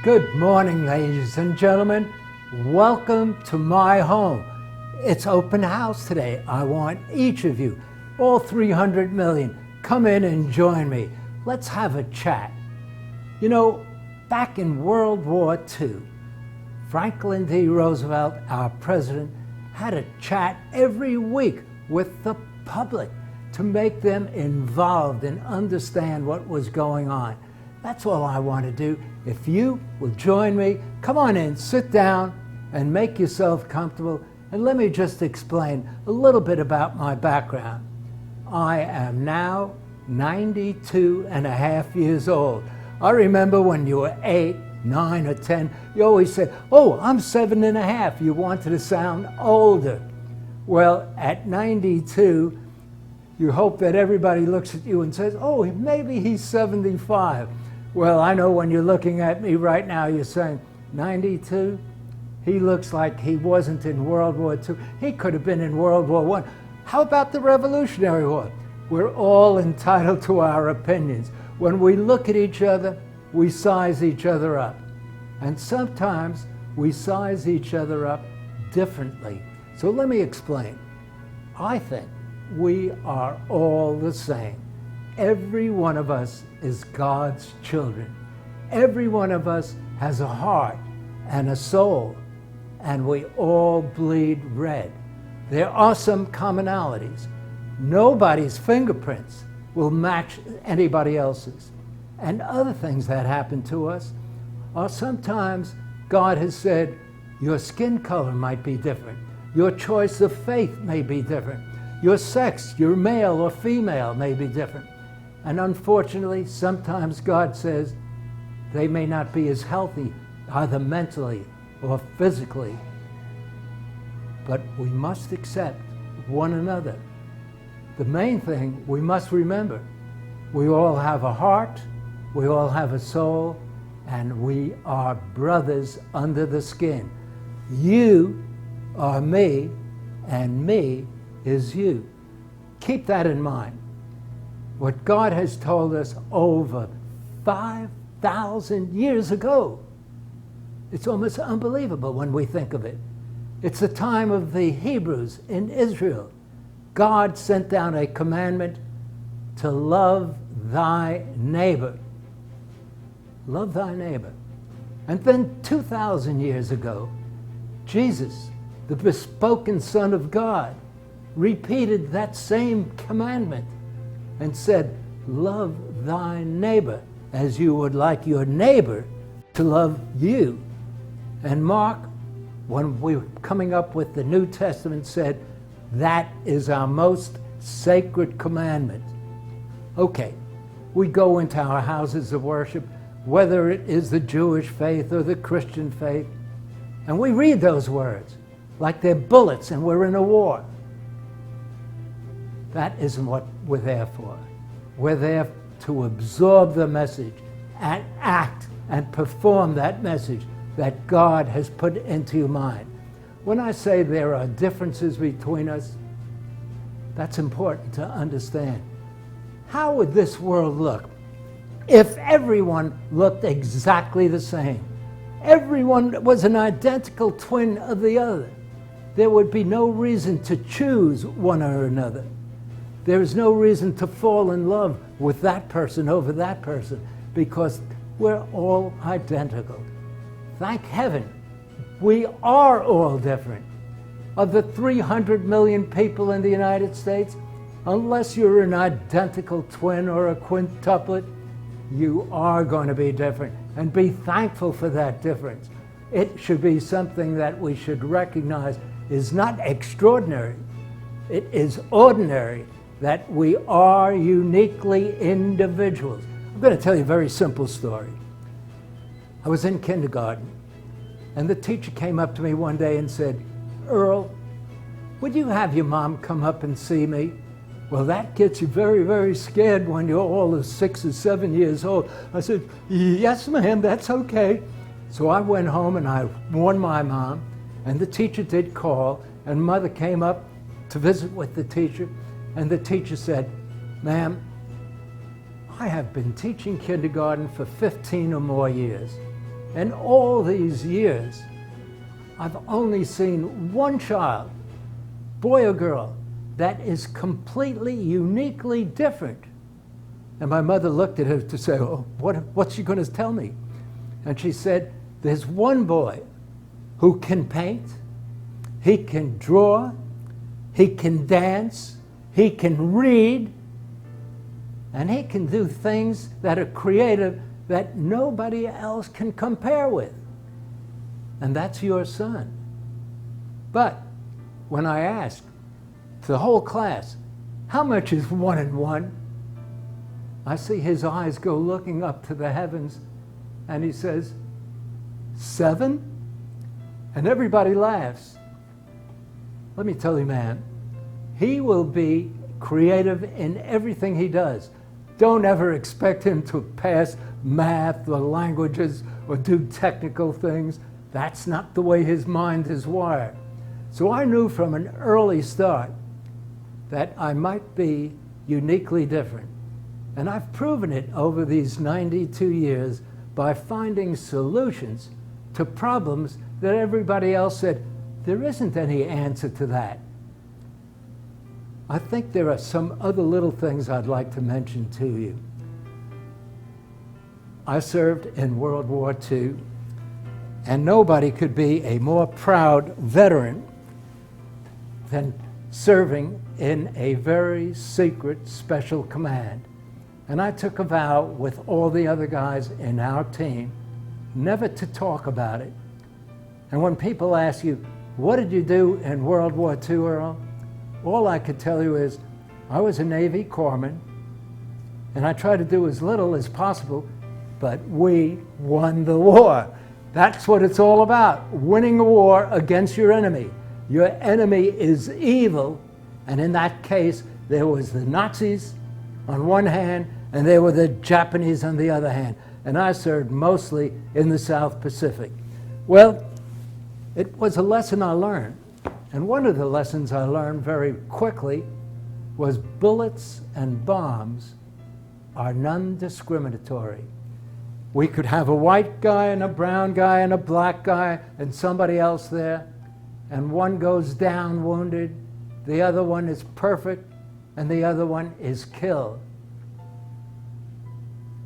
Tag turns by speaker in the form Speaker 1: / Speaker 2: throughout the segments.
Speaker 1: Good morning, ladies and gentlemen. Welcome to my home. It's open house today. I want each of you, all 300 million, come in and join me. Let's have a chat. You know, back in World War II, Franklin D. Roosevelt, our president, had a chat every week with the public to make them involved and understand what was going on. That's all I want to do. If you will join me, come on in, sit down, and make yourself comfortable. And let me just explain a little bit about my background. I am now 92 and a half years old. I remember when you were 8, 9, or 10, you always said, "Oh, I'm 7 and a half." You wanted to sound older. Well, at 92, you hope that everybody looks at you and says, "Oh, maybe he's 75. Well, I know when you're looking at me right now, you're saying, 92? He looks like he wasn't in World War II. He could have been in World War I. How about the Revolutionary War? We're all entitled to our opinions. When we look at each other, we size each other up. And sometimes we size each other up differently. So let me explain. I think we are all the same. Every one of us is God's children. Every one of us has a heart and a soul, and we all bleed red. There are some commonalities. Nobody's fingerprints will match anybody else's. And other things that happen to us are sometimes God has said, your skin color might be different. Your choice of faith may be different. Your sex, your male or female, may be different. And unfortunately, sometimes God says they may not be as healthy, either mentally or physically. But we must accept one another. The main thing we must remember, we all have a heart, we all have a soul, and we are brothers under the skin. You are me, and me is you. Keep that in mind. What God has told us over 5,000 years ago. It's almost unbelievable when we think of it. It's the time of the Hebrews in Israel. God sent down a commandment to love thy neighbor. Love thy neighbor. And then 2,000 years ago, Jesus, the bespoken Son of God, repeated that same commandment and said, love thy neighbor as you would like your neighbor to love you. And Mark, when we were coming up with the New Testament, said, that is our most sacred commandment. Okay, we go into our houses of worship, whether it is the Jewish faith or the Christian faith, and we read those words like they're bullets and we're in a war. That isn't what we're there for. We're there to absorb the message and act and perform that message that God has put into your mind. When I say there are differences between us, that's important to understand. How would this world look if everyone looked exactly the same? Everyone was an identical twin of the other. There would be no reason to choose one or another. There is no reason to fall in love with that person over that person because we're all identical. Thank heaven, we are all different. Of the 300 million people in the United States, unless you're an identical twin or a quintuplet, you are going to be different. And be thankful for that difference. It should be something that we should recognize is not extraordinary. It is ordinary that we are uniquely individuals. I'm going to tell you a very simple story. I was in kindergarten, and the teacher came up to me one day and said, "Earl, would you have your mom come up and see me?" Well, that gets you very, very scared when you're all of 6 or 7 years old. I said, "Yes, ma'am, that's okay." So I went home and I warned my mom, and the teacher did call, and mother came up to visit with the teacher, and the teacher said, "Ma'am, I have been teaching kindergarten for 15 or more years. In all these years, I've only seen one child, boy or girl, that is completely, uniquely different. And my mother looked at her to say, oh, what's she going to tell me? And she said, there's one boy who can paint, he can draw, he can dance, he can read, and he can do things that are creative that nobody else can compare with. And that's your son. But when I asked the whole class, how much is 1 and 1? I see his eyes go looking up to the heavens, and he says, 7? And everybody laughs. Let me tell you, man, he will be creative in everything he does. Don't ever expect him to pass math or languages or do technical things. That's not the way his mind is wired. So I knew from an early start that I might be uniquely different. And I've proven it over these 92 years by finding solutions to problems that everybody else said, there isn't any answer to that. I think there are some other little things I'd like to mention to you. I served in World War II, and nobody could be a more proud veteran than serving in a very secret special command. And I took a vow with all the other guys in our team never to talk about it. And when people ask you, what did you do in World War II, Earl? All I could tell you is, I was a Navy corpsman, and I tried to do as little as possible, but we won the war. That's what it's all about, winning a war against your enemy. Your enemy is evil, and in that case, there was the Nazis on one hand, and there were the Japanese on the other hand. And I served mostly in the South Pacific. Well, it was a lesson I learned. And one of the lessons I learned very quickly was bullets and bombs are non-discriminatory. We could have a white guy and a brown guy and a black guy and somebody else there, and one goes down wounded, the other one is perfect, and the other one is killed.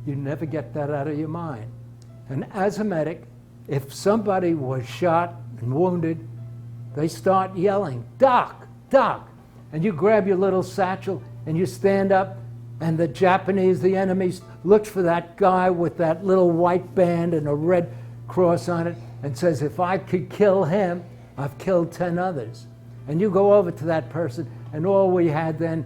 Speaker 1: You never get that out of your mind. And as a medic, if somebody was shot and wounded, they start yelling, "Doc, Doc!" And you grab your little satchel and you stand up, and the Japanese, the enemies, look for that guy with that little white band and a red cross on it and says, if I could kill him, I've killed 10 others. And you go over to that person, and all we had then,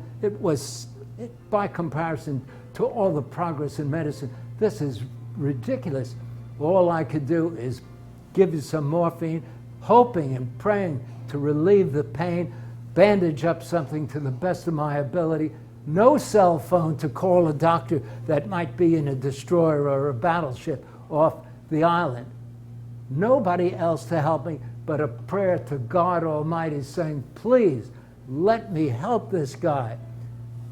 Speaker 1: by comparison to all the progress in medicine, this is ridiculous. All I could do is give you some morphine, hoping and praying to relieve the pain, bandage up something to the best of my ability. No cell phone to call a doctor that might be in a destroyer or a battleship off the island. Nobody else to help me but a prayer to God Almighty saying, please let me help this guy.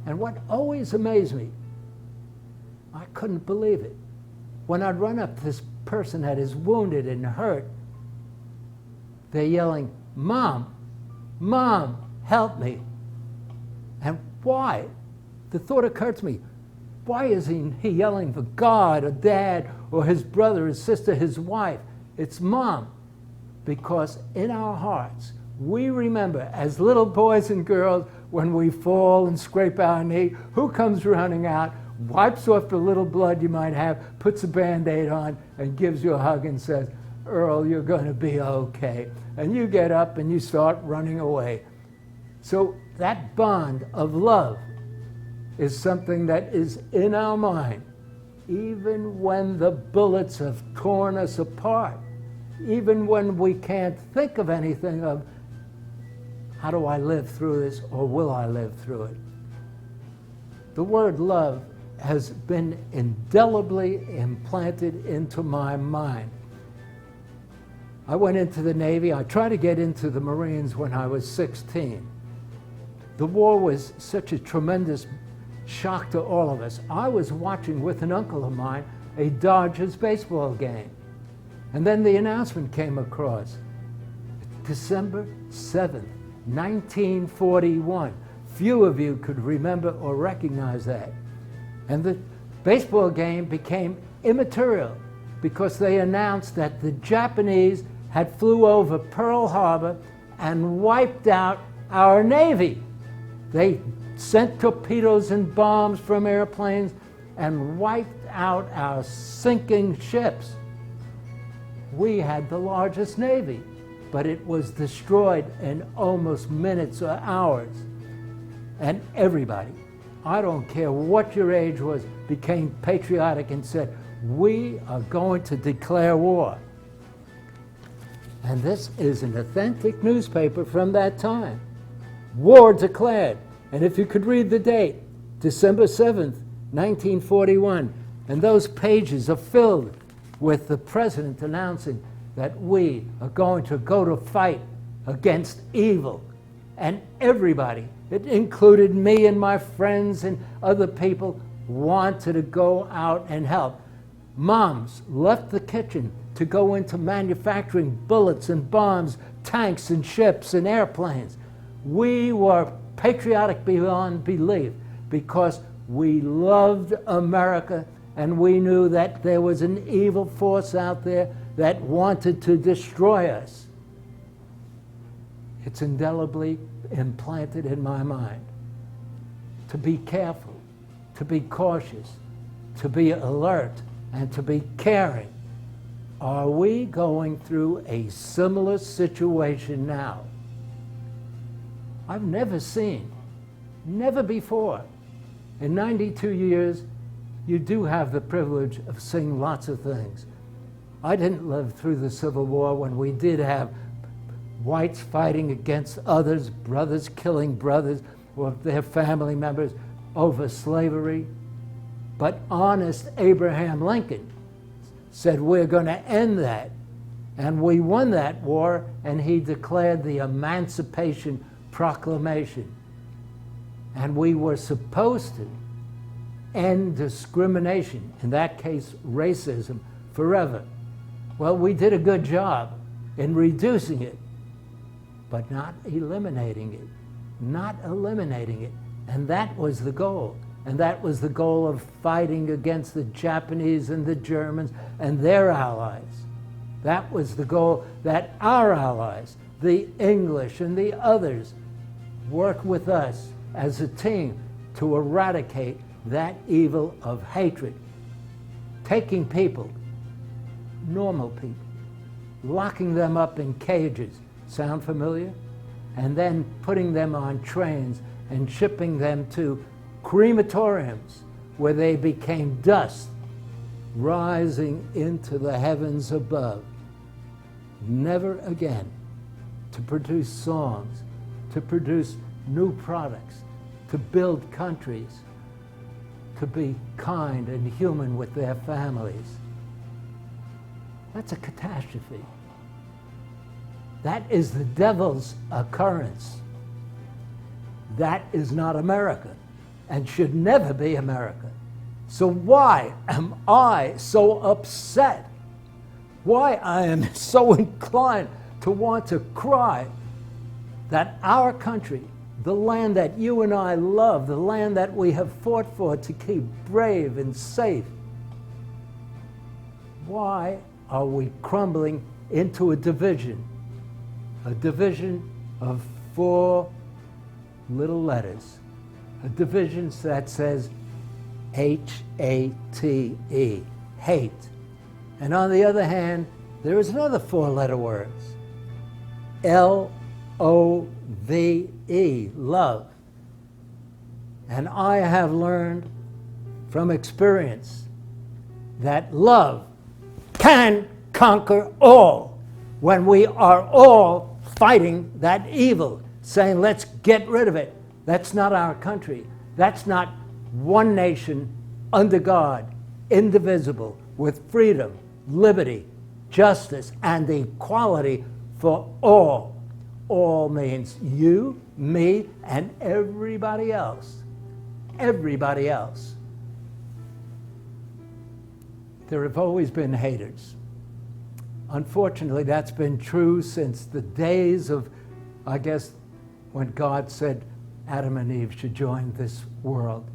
Speaker 1: And what always amazed me, I couldn't believe it. When I'd run up to this person that is wounded and hurt, they're yelling, "Mom, Mom, help me." And why? The thought occurred to me, why isn't he yelling for God or Dad or his brother, his sister, his wife? It's Mom. Because in our hearts, we remember as little boys and girls when we fall and scrape our knee, who comes running out, wipes off the little blood you might have, puts a Band-Aid on, and gives you a hug and says, "Earl, you're going to be okay." And you get up and you start running away. So that bond of love is something that is in our mind, even when the bullets have torn us apart, even when we can't think of anything of, how do I live through this, or will I live through it? The word love has been indelibly implanted into my mind. I went into the Navy. I tried to get into the Marines when I was 16. The war was such a tremendous shock to all of us. I was watching with an uncle of mine a Dodgers baseball game. And then the announcement came across. December 7th, 1941. Few of you could remember or recognize that. And the baseball game became immaterial because they announced that the Japanese had flew over Pearl Harbor and wiped out our Navy. They sent torpedoes and bombs from airplanes and wiped out our sinking ships. We had the largest Navy, but it was destroyed in almost minutes or hours. And everybody, I don't care what your age was, became patriotic and said, we are going to declare war. And this is an authentic newspaper from that time. War declared. And if you could read the date, December 7th, 1941, and those pages are filled with the president announcing that we are going to go to fight against evil. And everybody, it included me and my friends and other people, wanted to go out and help. Moms left the kitchen to go into manufacturing bullets and bombs, tanks and ships and airplanes. We were patriotic beyond belief because we loved America and we knew that there was an evil force out there that wanted to destroy us. It's indelibly implanted in my mind to be careful, to be cautious, to be alert, and to be caring. Are we going through a similar situation now? I've never seen, never before. In 92 years, you do have the privilege of seeing lots of things. I didn't live through the Civil War when we did have whites fighting against others, brothers killing brothers or their family members over slavery. But honest Abraham Lincoln said, we're going to end that. And we won that war, and he declared the Emancipation Proclamation. And we were supposed to end discrimination, in that case, racism, forever. Well, we did a good job in reducing it, but not eliminating it. Not eliminating it. And that was the goal. And that was the goal of fighting against the Japanese and the Germans and their allies. That was the goal, that our allies, the English and the others, work with us as a team to eradicate that evil of hatred. Taking people, normal people, locking them up in cages, sound familiar? And then putting them on trains and shipping them to crematoriums where they became dust, rising into the heavens above. Never again to produce songs, to produce new products, to build countries, to be kind and human with their families. That's a catastrophe. That is the devil's occurrence. That is not America and should never be America. So why am I so upset? Why I am so inclined to want to cry that our country, the land that you and I love, the land that we have fought for to keep brave and safe, why are we crumbling into a division of 4 little letters, a division that says H-A-T-E, hate. And on the other hand, there is another 4-letter words, L-O-V-E, love. And I have learned from experience that love can conquer all when we are all fighting that evil, saying, let's get rid of it. That's not our country. That's not one nation under God, indivisible, with freedom, liberty, justice, and equality for all. All means you, me, and everybody else. Everybody else. There have always been haters. Unfortunately, that's been true since the days of, I guess, when God said Adam and Eve should join this world.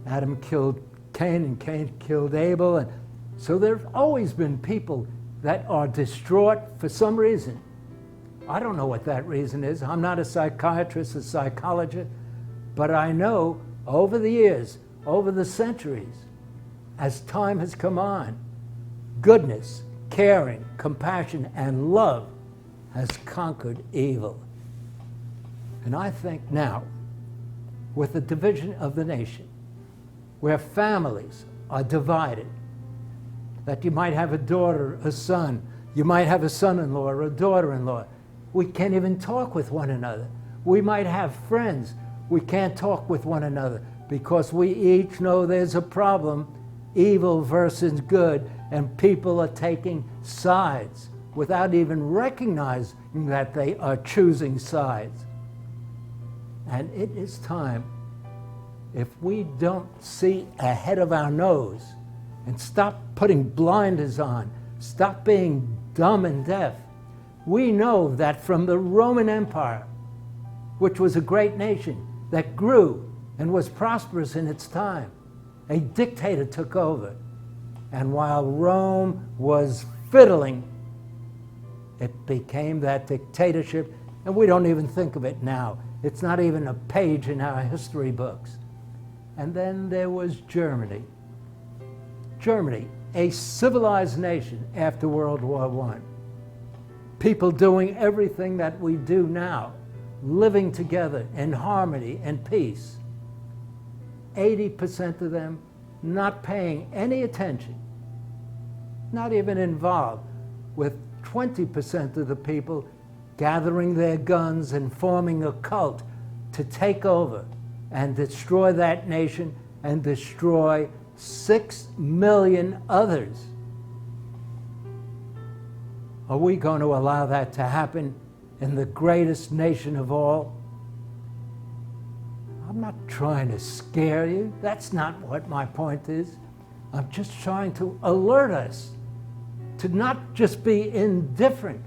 Speaker 1: Adam killed Cain, and Cain killed Abel, and so there have always been people that are distraught for some reason. I don't know what that reason is. I'm not a psychiatrist, a psychologist, but I know over the years, over the centuries, as time has come on, goodness, caring, compassion, and love has conquered evil. And I think now, with the division of the nation, where families are divided, that you might have a daughter, a son, you might have a son-in-law or a daughter-in-law. We can't even talk with one another. We might have friends. We can't talk with one another because we each know there's a problem, evil versus good, and people are taking sides without even recognizing that they are choosing sides. And it is time, if we don't see ahead of our nose and stop putting blinders on, stop being dumb and deaf. We know that from the Roman Empire, which was a great nation that grew and was prosperous in its time, a dictator took over. And while Rome was fiddling, it became that dictatorship, and we don't even think of it now. It's not even a page in our history books. And then there was Germany. Germany, a civilized nation after World War I. People doing everything that we do now, living together in harmony and peace. 80% of them not paying any attention, not even involved, with 20% of the people gathering their guns and forming a cult to take over and destroy that nation and destroy 6 million others. Are we going to allow that to happen in the greatest nation of all? I'm not trying to scare you. That's not what my point is. I'm just trying to alert us to not just be indifferent,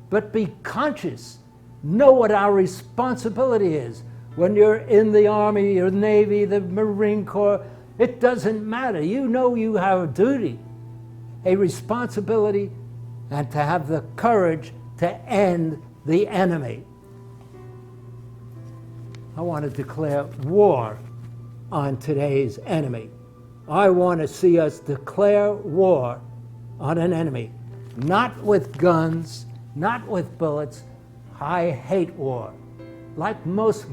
Speaker 1: but be conscious. Know what our responsibility is. When you're in the Army or Navy, the Marine Corps, it doesn't matter. You know you have a duty, a responsibility, and to have the courage to end the enemy. I want to declare war on today's enemy. I want to see us declare war on an enemy, not with guns, not with bullets. I hate war. Like most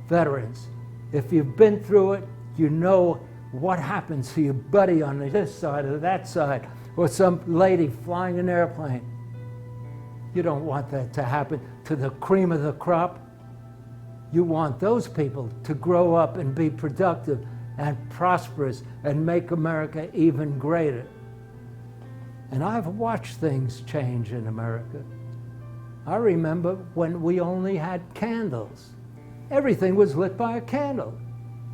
Speaker 1: veterans, if you've been through it, you know what happens to your buddy on this side or that side, or some lady flying an airplane. You don't want that to happen to the cream of the crop. You want those people to grow up and be productive and prosperous and make America even greater. And I've watched things change in America. I remember when we only had candles. Everything was lit by a candle.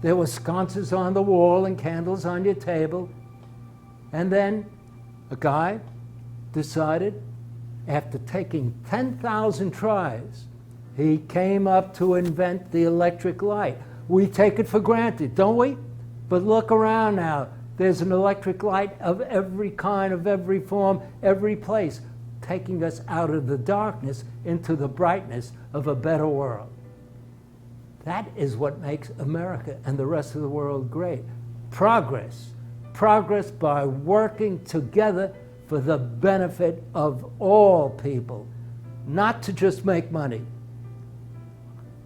Speaker 1: There were sconces on the wall and candles on your table. And then a guy decided, after taking 10,000 tries, he came up to invent the electric light. We take it for granted, don't we? But look around now. There's an electric light of every kind, of every form, every place, taking us out of the darkness into the brightness of a better world. That is what makes America and the rest of the world great. Progress. Progress by working together for the benefit of all people, not to just make money.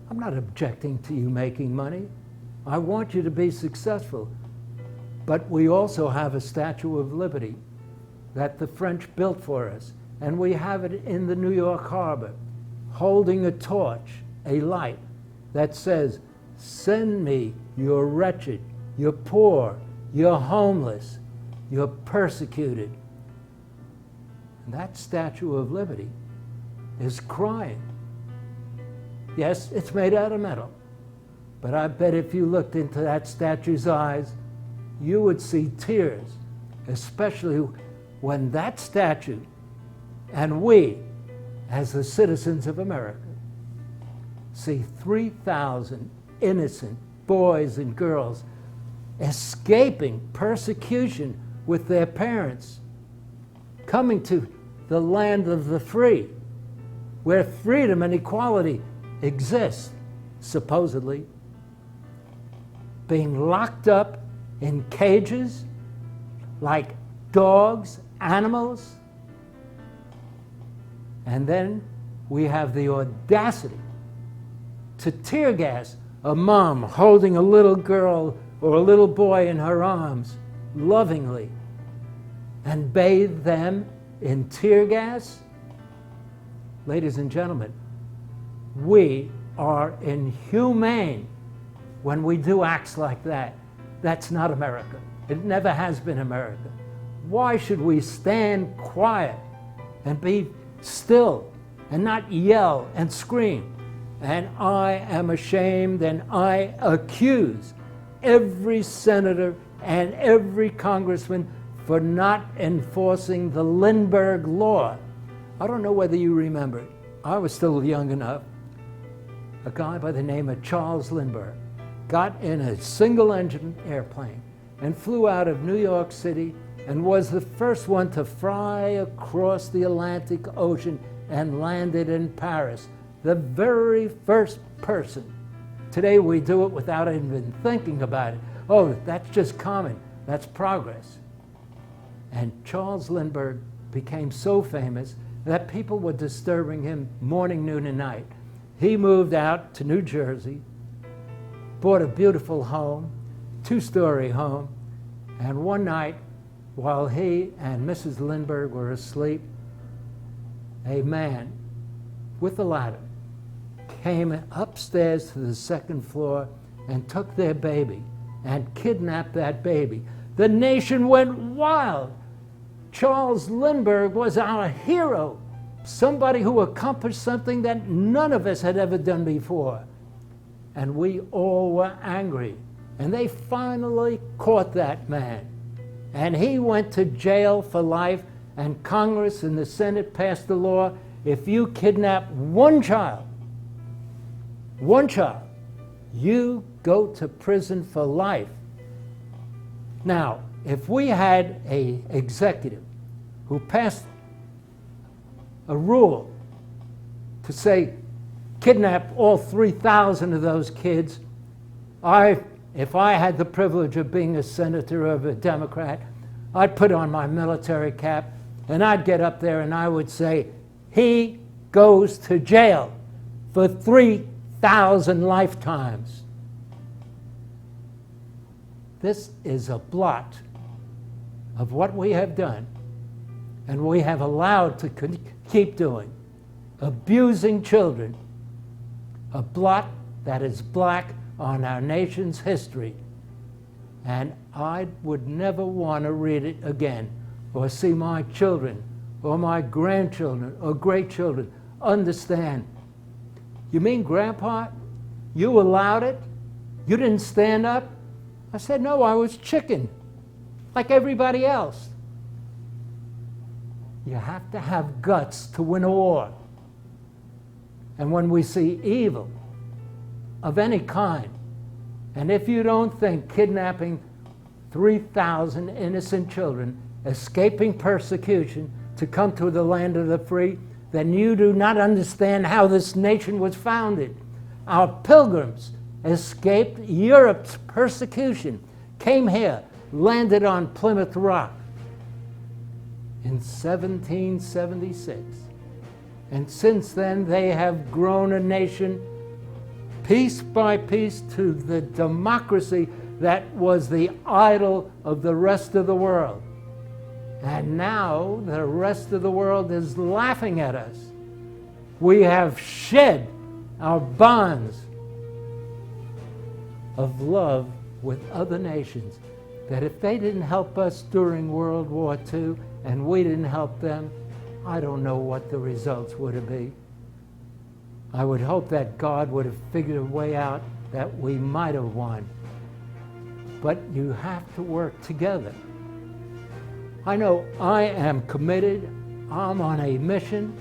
Speaker 1: I'm not objecting to you making money. I want you to be successful. But we also have a Statue of Liberty that the French built for us, and we have it in the New York Harbor, holding a torch, a light, that says, "Send me your wretched, you're poor, you're homeless, you're persecuted." And that Statue of Liberty is crying. Yes, it's made out of metal, but I bet if you looked into that statue's eyes, you would see tears, especially when that statue and we, as the citizens of America, see 3,000 innocent boys and girls escaping persecution with their parents, coming to the land of the free, where freedom and equality exist, supposedly, being locked up in cages like dogs, animals. And then we have the audacity to tear gas a mom holding a little girl or a little boy in her arms lovingly and bathe them in tear gas. Ladies and gentlemen, we are inhumane when we do acts like that. That's not America. It never has been America. Why should we stand quiet and be still and not yell and scream? And I am ashamed and I accuse every senator and every congressman for not enforcing the Lindbergh Law. I don't know whether you remember it. I was still young enough. A guy by the name of Charles Lindbergh got in a single-engine airplane and flew out of New York City and was the first one to fly across the Atlantic Ocean and landed in Paris. The very first person. Today we do it without even thinking about it. Oh, that's just common. That's progress. And Charles Lindbergh became so famous that people were disturbing him morning, noon, and night. He moved out to New Jersey, bought a beautiful home, two-story home, and one night, while he and Mrs. Lindbergh were asleep, a man with a ladder came upstairs to the second floor and took their baby and kidnapped that baby. The nation went wild. Charles Lindbergh was our hero, somebody who accomplished something that none of us had ever done before. And we all were angry. And they finally caught that man. And he went to jail for life, and Congress and the Senate passed a law: if you kidnap one child, you go to prison for life. Now, if we had an executive who passed a rule to say, kidnap all 3,000 of those kids, if I had the privilege of being a senator of a Democrat, I'd put on my military cap and I'd get up there and I would say, he goes to jail for 3,000 lifetimes. This is a blot of what we have done and we have allowed to keep doing, abusing children, a blot that is black on our nation's history. And I would never want to read it again or see my children or my grandchildren or great-children understand. You mean, Grandpa, you allowed it? You didn't stand up? I said, no, I was chicken, like everybody else. You have to have guts to win a war. And when we see evil of any kind, and if you don't think kidnapping 3,000 innocent children, escaping persecution to come to the land of the free, then you do not understand how this nation was founded. Our pilgrims escaped Europe's persecution, came here, landed on Plymouth Rock in 1776. And since then, they have grown a nation piece by piece to the democracy that was the idol of the rest of the world. And now the rest of the world is laughing at us. We have shed our bonds of love with other nations, that if they didn't help us during World War II and we didn't help them, I don't know what the results would have been. I would hope that God would have figured a way out that we might have won. But you have to work together. I know I am committed. I'm on a mission,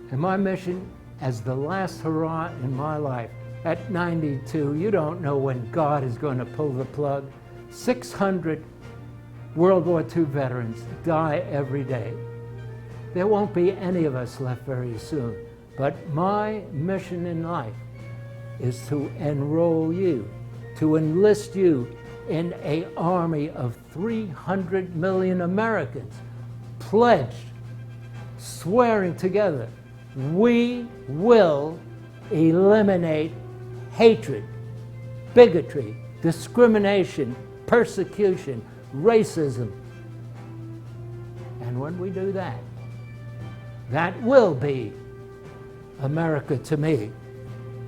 Speaker 1: and my mission as the last hurrah in my life. At 92, you don't know when God is going to pull the plug. 600 World War II veterans die every day. There won't be any of us left very soon. But my mission in life is to enroll you, to enlist you in an army of 300 million Americans, pledged, swearing together, we will eliminate hatred, bigotry, discrimination, persecution, racism. And when we do that, that will be America to me.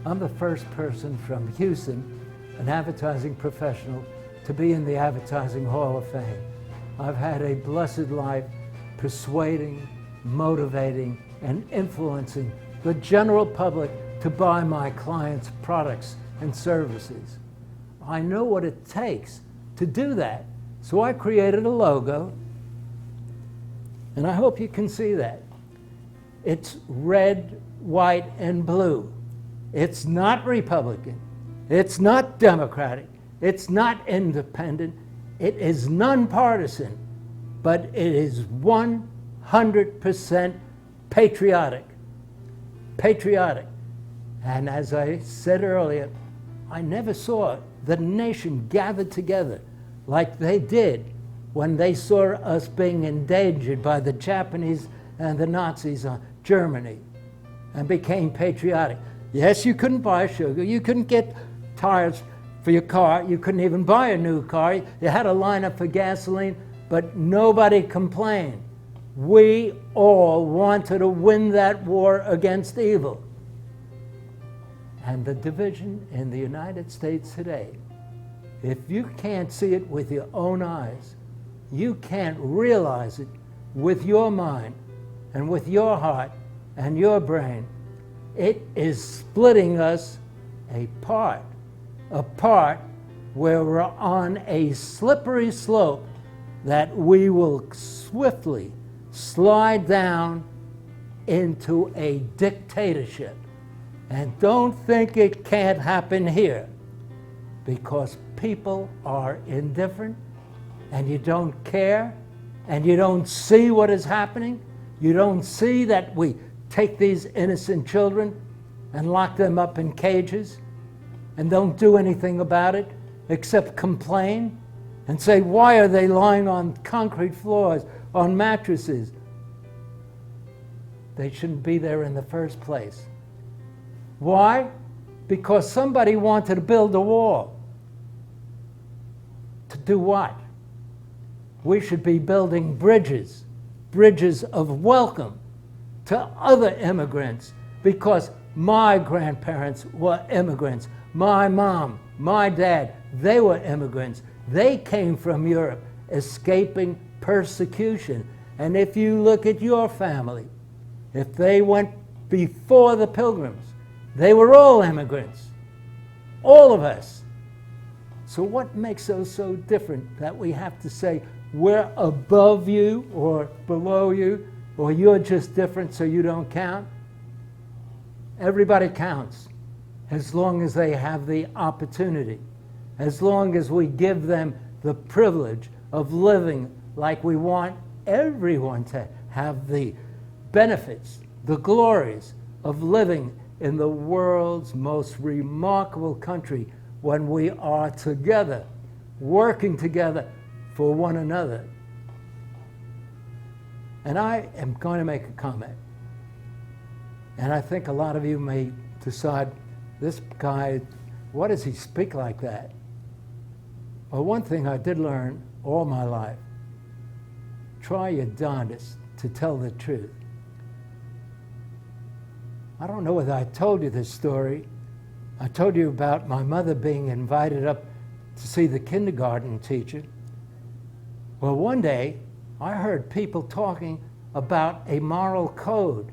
Speaker 1: I'm the first person from Houston, an advertising professional, to be in the Advertising Hall of Fame. I've had a blessed life persuading, motivating, and influencing the general public to buy my clients' products and services. I know what it takes to do that. So I created a logo, and I hope you can see that. It's red, white, and blue. It's not Republican. It's not Democratic. It's not independent. It is nonpartisan, but it is 100% patriotic. Patriotic. And as I said earlier, I never saw the nation gathered together like they did when they saw us being endangered by the Japanese and the Nazis on Germany, and became patriotic. Yes, you couldn't buy sugar, you couldn't get tires for your car, you couldn't even buy a new car, you had to line up for gasoline, but nobody complained. We all wanted to win that war against evil. And the division in the United States today, if you can't see it with your own eyes, you can't realize it with your mind and with your heart and your brain, it is splitting us apart where we're on a slippery slope that we will swiftly slide down into a dictatorship. And don't think it can't happen here, because people are indifferent, and you don't care, and you don't see what is happening. You don't see that we take these innocent children and lock them up in cages and don't do anything about it except complain and say, why are they lying on concrete floors, on mattresses? They shouldn't be there in the first place. Why? Because somebody wanted to build a wall. To do what? We should be building bridges, bridges of welcome to other immigrants, because my grandparents were immigrants. My mom, my dad, they were immigrants. They came from Europe, escaping persecution. And if you look at your family, if they went before the Pilgrims, they were all immigrants, all of us. So what makes us so different that we have to say we're above you or below you, or you're just different so you don't count? Everybody counts, as long as they have the opportunity, as long as we give them the privilege of living like we want everyone to have the benefits, the glories of living in the world's most remarkable country, when we are together, working together for one another. And I am going to make a comment. And I think a lot of you may decide, this guy, what does he speak like that? Well, one thing I did learn all my life, try your darndest to tell the truth. I don't know whether I told you this story. I told you about my mother being invited up to see the kindergarten teacher. Well, one day, I heard people talking about a moral code.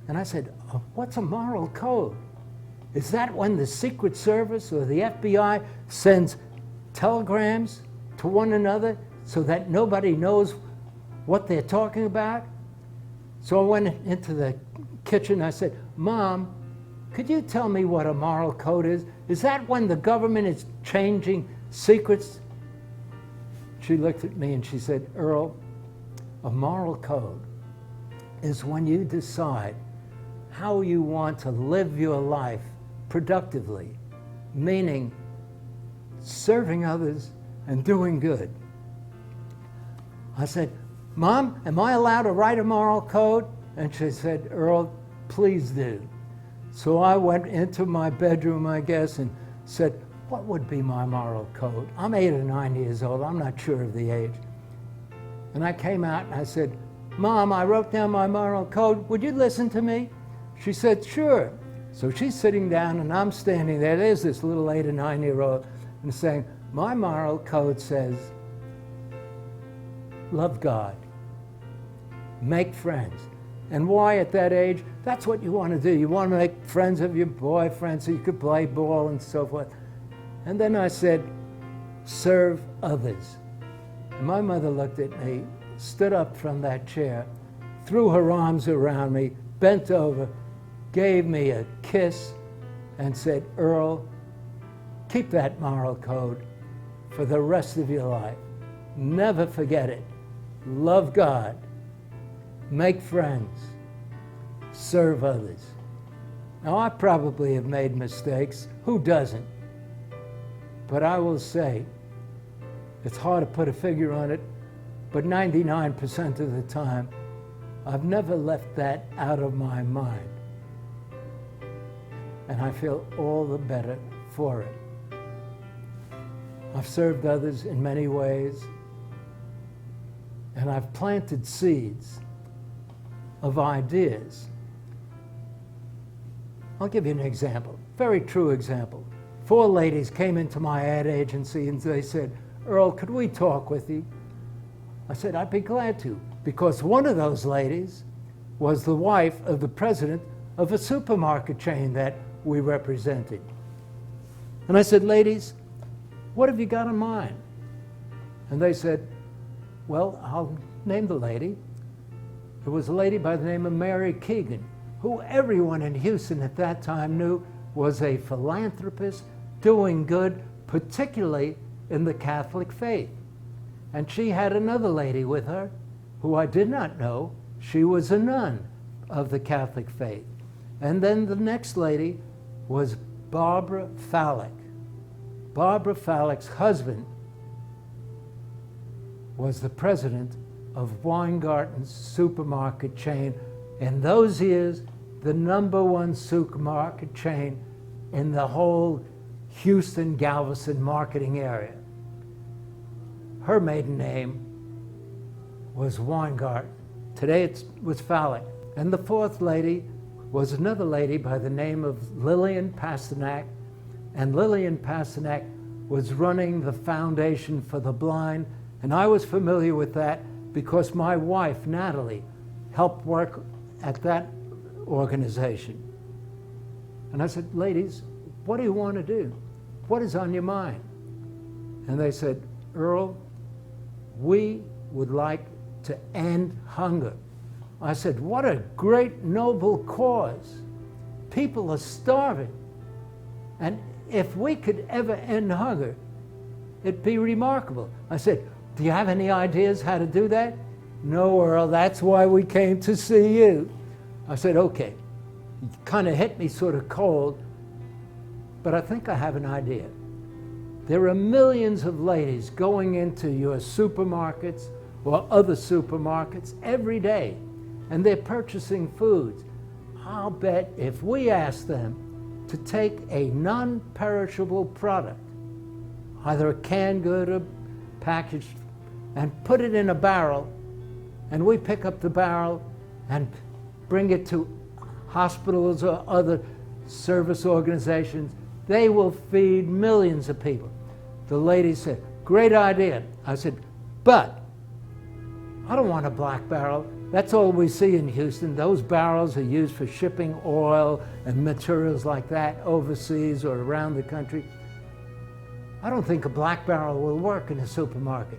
Speaker 1: And I said, oh, what's a moral code? Is that when the Secret Service or the FBI sends telegrams to one another so that nobody knows what they're talking about? So I went into the kitchen. I said, Mom, could you tell me what a moral code is? Is that when the government is changing secrets? She looked at me and she said, Earl, a moral code is when you decide how you want to live your life productively, meaning serving others and doing good. I said, Mom, am I allowed to write a moral code? And she said, Earl, please do. So I went into my bedroom, I guess, and said, what would be my moral code? I'm 8 or 9 years old. I'm not sure of the age. And I came out and I said, Mom, I wrote down my moral code. Would you listen to me? She said, sure. So she's sitting down and I'm standing there. There's this little 8 or 9-year-old and saying, my moral code says, love God, make friends. And why at that age? That's what you want to do. You want to make friends of your boyfriend so you could play ball and so forth. And then I said, serve others. And my mother looked at me, stood up from that chair, threw her arms around me, bent over, gave me a kiss, and said, Earl, keep that moral code for the rest of your life. Never forget it. Love God, make friends, serve others. Now, I probably have made mistakes. Who doesn't? But I will say, it's hard to put a figure on it, but 99% of the time, I've never left that out of my mind. And I feel all the better for it. I've served others in many ways, and I've planted seeds of ideas. I'll give you an example, very true example. 4 ladies came into my ad agency and they said, Earl, could we talk with you? I said, I'd be glad to, because one of those ladies was the wife of the president of a supermarket chain that we represented. And I said, ladies, what have you got in mind? And they said, well, I'll name the lady. It was a lady by the name of Mary Keegan, who everyone in Houston at that time knew was a philanthropist doing good, particularly in the Catholic faith. And she had another lady with her who I did not know. She was a nun of the Catholic faith. And then the next lady was Barbara Fallick. Barbara Fallick's husband was the president of Weingarten's supermarket chain. In those years, the #1 supermarket chain in the whole Houston, Galveston marketing area. Her maiden name was Weingarten. Today it was Fallick. And the 4th lady was another lady by the name of Lillian Pasternak. And Lillian Pasternak was running the Foundation for the Blind. And I was familiar with that because my wife, Natalie, helped work at that organization. And I said, ladies, what do you want to do? What is on your mind? And they said, Earl, we would like to end hunger. I said, what a great noble cause. People are starving. And if we could ever end hunger, it'd be remarkable. I said, do you have any ideas how to do that? No, Earl, that's why we came to see you. I said, okay. He kind of hit me sort of cold, but I think I have an idea. There are millions of ladies going into your supermarkets or other supermarkets every day, and they're purchasing foods. I'll bet if we ask them to take a non-perishable product, either a canned good or packaged, and put it in a barrel, and we pick up the barrel and bring it to hospitals or other service organizations, they will feed millions of people. The lady said, great idea. I said, but I don't want a black barrel. That's all we see in Houston. Those barrels are used for shipping oil and materials like that overseas or around the country. I don't think a black barrel will work in a supermarket.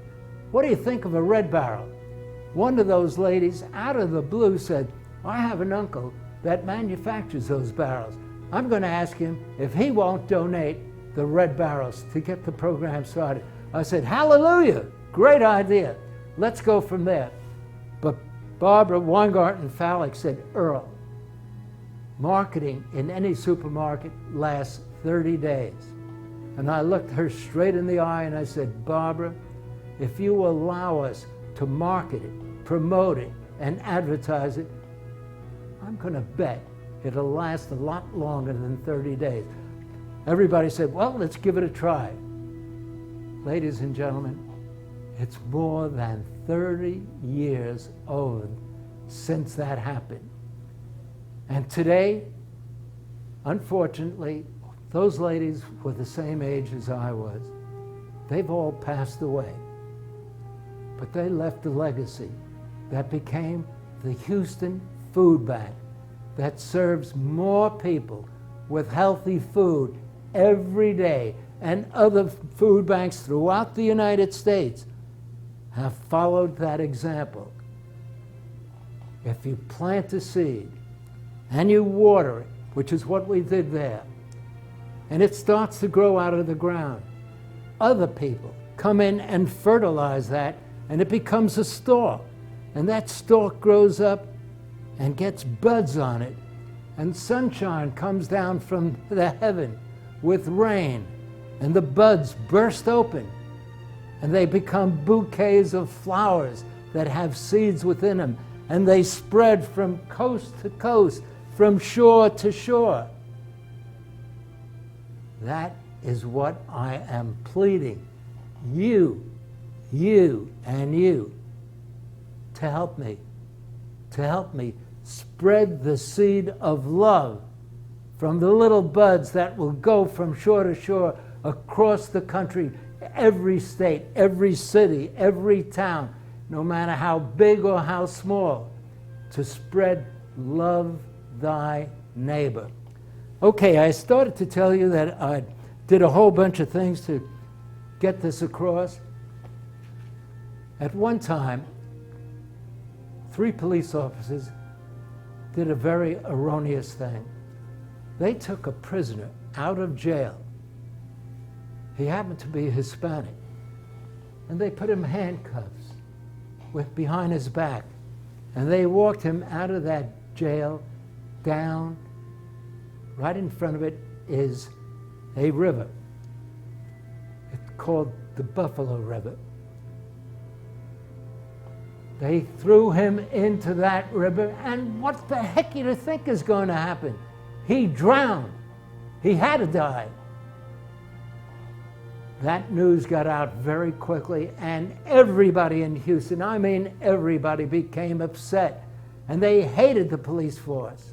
Speaker 1: what do you think of a red barrel? One of those ladies out of the blue said, I have an uncle that manufactures those barrels. I'm going to ask him if he won't donate the red barrels to get the program started. I said, hallelujah, great idea. Let's go from there. But Barbara Weingarten-Fallick said, Earl, marketing in any supermarket lasts 30 days. And I looked her straight in the eye and I said, Barbara, if you allow us to market it, promote it, and advertise it, I'm going to bet it'll last a lot longer than 30 days. Everybody said, well, let's give it a try. Ladies and gentlemen, it's more than 30 years old since that happened. And today, unfortunately, those ladies were the same age as I was. They've all passed away. But they left a legacy that became the Houston Food Bank that serves more people with healthy food every day. And other food banks throughout the United States have followed that example. If you plant a seed and you water it, which is what we did there, and it starts to grow out of the ground, other people come in and fertilize that, and it becomes a stalk. And that stalk grows up and gets buds on it, and sunshine comes down from the heaven with rain, and the buds burst open, and they become bouquets of flowers that have seeds within them, and they spread from coast to coast, from shore to shore. That is what I am pleading, you, and you, to help me spread the seed of love from the little buds that will go from shore to shore across the country, every state, every city, every town, no matter how big or how small, to spread love thy neighbor. Okay, I started to tell you that I did a whole bunch of things to get this across. At one time, 3 police officers did a very erroneous thing. They took a prisoner out of jail. He happened to be Hispanic. And they put him in handcuffs behind his back. And they walked him out of that jail down. Right in front of it is a river. It's called the Buffalo River. They threw him into that river, and what the heck do you think is going to happen? He drowned. He had to die. That news got out very quickly, and everybody in Houston, I mean everybody, became upset, and they hated the police force.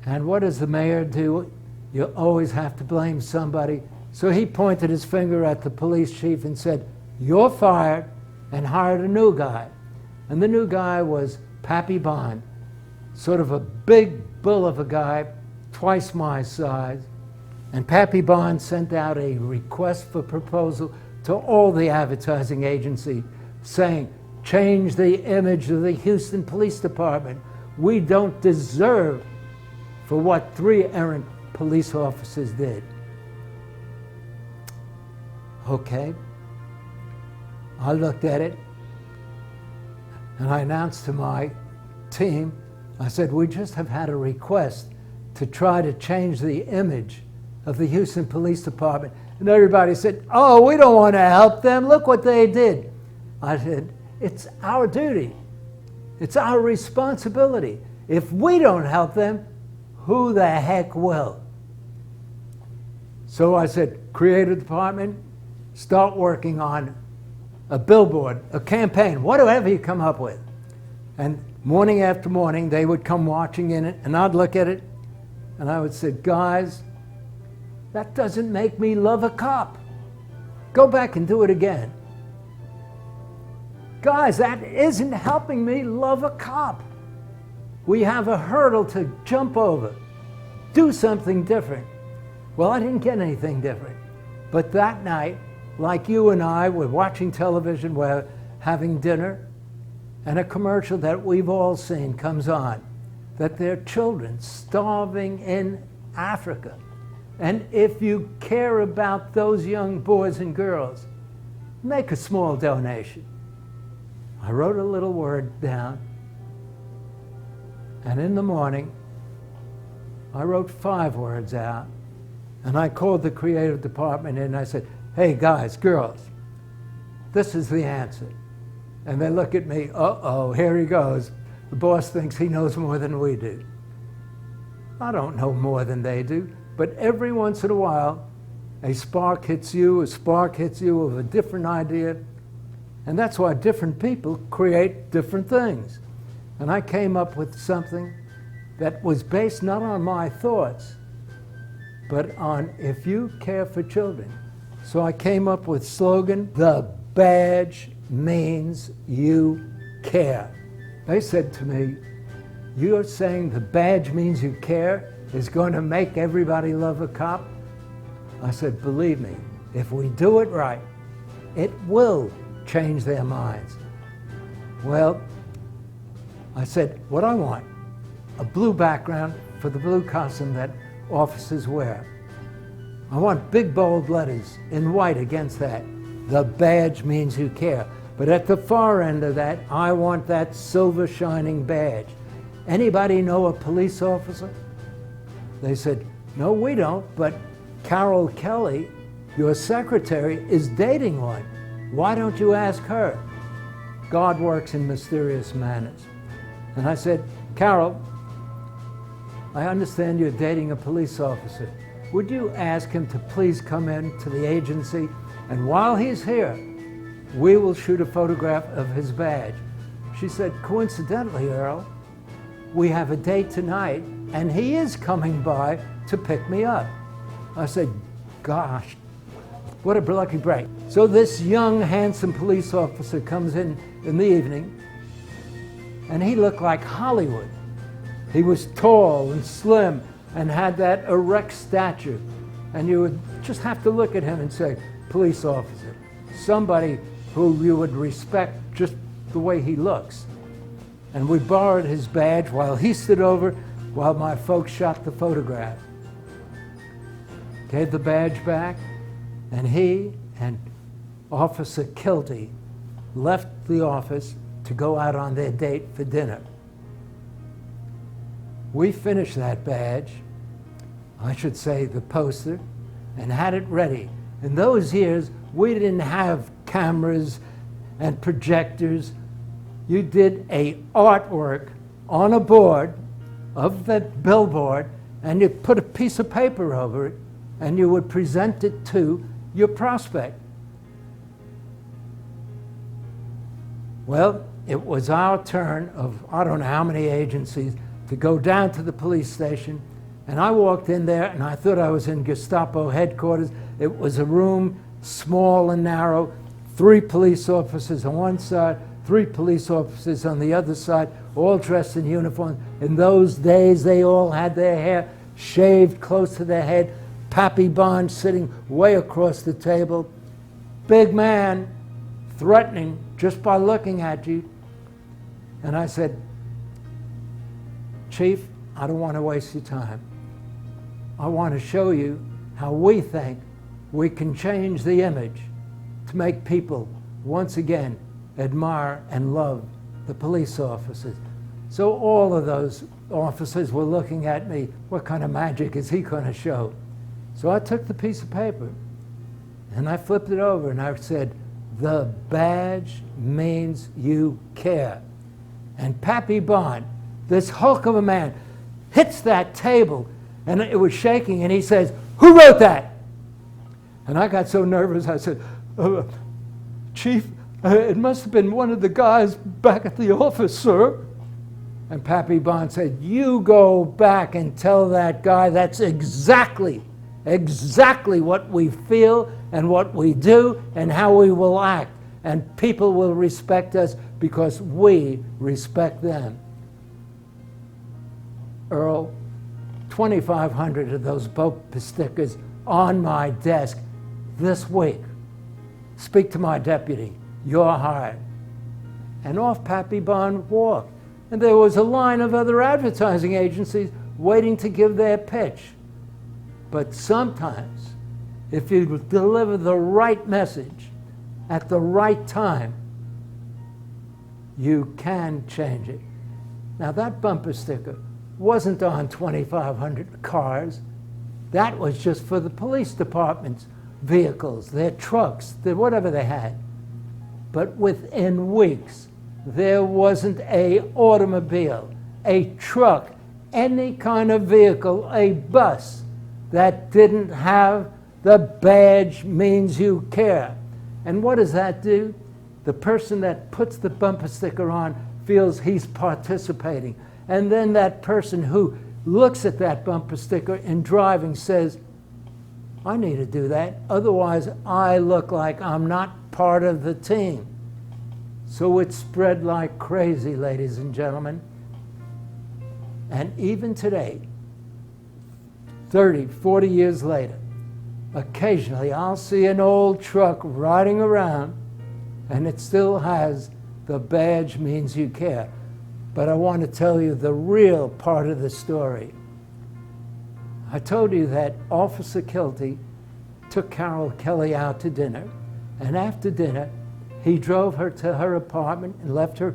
Speaker 1: And what does the mayor do? You always have to blame somebody. So he pointed his finger at the police chief and said, you're fired, and hired a new guy. And the new guy was Pappy Bond, sort of a big bull of a guy, twice my size. And Pappy Bond sent out a request for proposal to all the advertising agencies saying, change the image of the Houston Police Department. We don't deserve for what 3 errant police officers did. Okay. I looked at it, and I announced to my team, I said, we just have had a request to try to change the image of the Houston Police Department. And everybody said, oh, we don't want to help them. Look what they did. I said, it's our duty. It's our responsibility. If we don't help them, who the heck will? So I said, create a department, start working on a billboard, a campaign, whatever you come up with. And morning after morning, they would come watching in it, and I'd look at it, and I would say, guys, that doesn't make me love a cop. Go back and do it again. Guys, that isn't helping me love a cop. We have a hurdle to jump over. Do something different. Well, I didn't get anything different. But that night, like you and I, we're watching television, we're having dinner, and a commercial that we've all seen comes on, that there are children starving in Africa. And if you care about those young boys and girls, make a small donation. I wrote a little word down, and in the morning, I wrote 5 words out, and I called the creative department in and I said, hey guys, girls, this is the answer. And they look at me, uh-oh, here he goes. The boss thinks he knows more than we do. I don't know more than they do, but every once in a while, a spark hits you of a different idea, and that's why different people create different things. And I came up with something that was based not on my thoughts, but on if you care for children. So I came up with slogan, the badge means you care. They said to me, you're saying the badge means you care is going to make everybody love a cop? I said, believe me, if we do it right, it will change their minds. Well, I said, what I want, a blue background for the blue costume that officers wear. I want big bold letters in white against that. The badge means you care. But at the far end of that, I want that silver shining badge. Anybody know a police officer? They said, no, we don't, but Carol Kelly, your secretary, is dating one. Why don't you ask her? God works in mysterious manners. And I said, Carol, I understand you're dating a police officer. Would you ask him to please come in to the agency, and while he's here, we will shoot a photograph of his badge. She said, coincidentally, Earl, we have a date tonight, and he is coming by to pick me up. I said, gosh, what a lucky break. So this young, handsome police officer comes in the evening, and he looked like Hollywood. He was tall and slim and had that erect stature. And you would just have to look at him and say, police officer, somebody who you would respect just the way he looks. And we borrowed his badge while he stood over while my folks shot the photograph. Gave the badge back, and he and Officer Kilty left the office to go out on their date for dinner. We finished that badge, I should say the poster, and had it ready. In those years, we didn't have cameras and projectors. You did a artwork on a board of that billboard, and you put a piece of paper over it, and you would present it to your prospect. Well, it was our turn of, I don't know how many agencies, to go down to the police station, and I walked in there and I thought I was in Gestapo headquarters. It was a room, small and narrow, 3 police officers on one side, 3 police officers on the other side, all dressed in uniform. In those days, they all had their hair shaved close to their head. Pappy Bond sitting way across the table. Big man, threatening just by looking at you. And I said, Chief, I don't want to waste your time. I want to show you how we think we can change the image to make people once again admire and love the police officers. So all of those officers were looking at me, what kind of magic is he going to show? So I took the piece of paper and I flipped it over and I said, the badge means you care. And Pappy Bond, this hulk of a man, hits that table, and it was shaking, and he says, who wrote that? And I got so nervous, I said, Chief, it must have been one of the guys back at the office, sir. And Pappy Bond said, you go back and tell that guy that's exactly what we feel and what we do and how we will act. And people will respect us because we respect them. Earl, 2,500 of those BOPA stickers on my desk this week. Speak to my deputy. You're hired." And off Pappy Bond walked. And there was a line of other advertising agencies waiting to give their pitch. But sometimes, if you deliver the right message at the right time, you can change it. Now, that bumper sticker wasn't on 2,500 cars. That was just for the police department's vehicles, their trucks, whatever they had. But within weeks, there wasn't an automobile, a truck, any kind of vehicle, a bus that didn't have the badge means you care. And what does that do? The person that puts the bumper sticker on feels he's participating. And then that person who looks at that bumper sticker in driving says, "I need to do that, otherwise I look like I'm not part of the team." So it spread like crazy, ladies and gentlemen. And even today, 30, 40 years later, occasionally I'll see an old truck riding around and it still has the badge means you care. But I want to tell you the real part of the story. I told you that Officer Kilty took Carol Kelly out to dinner, and after dinner, he drove her to her apartment and left her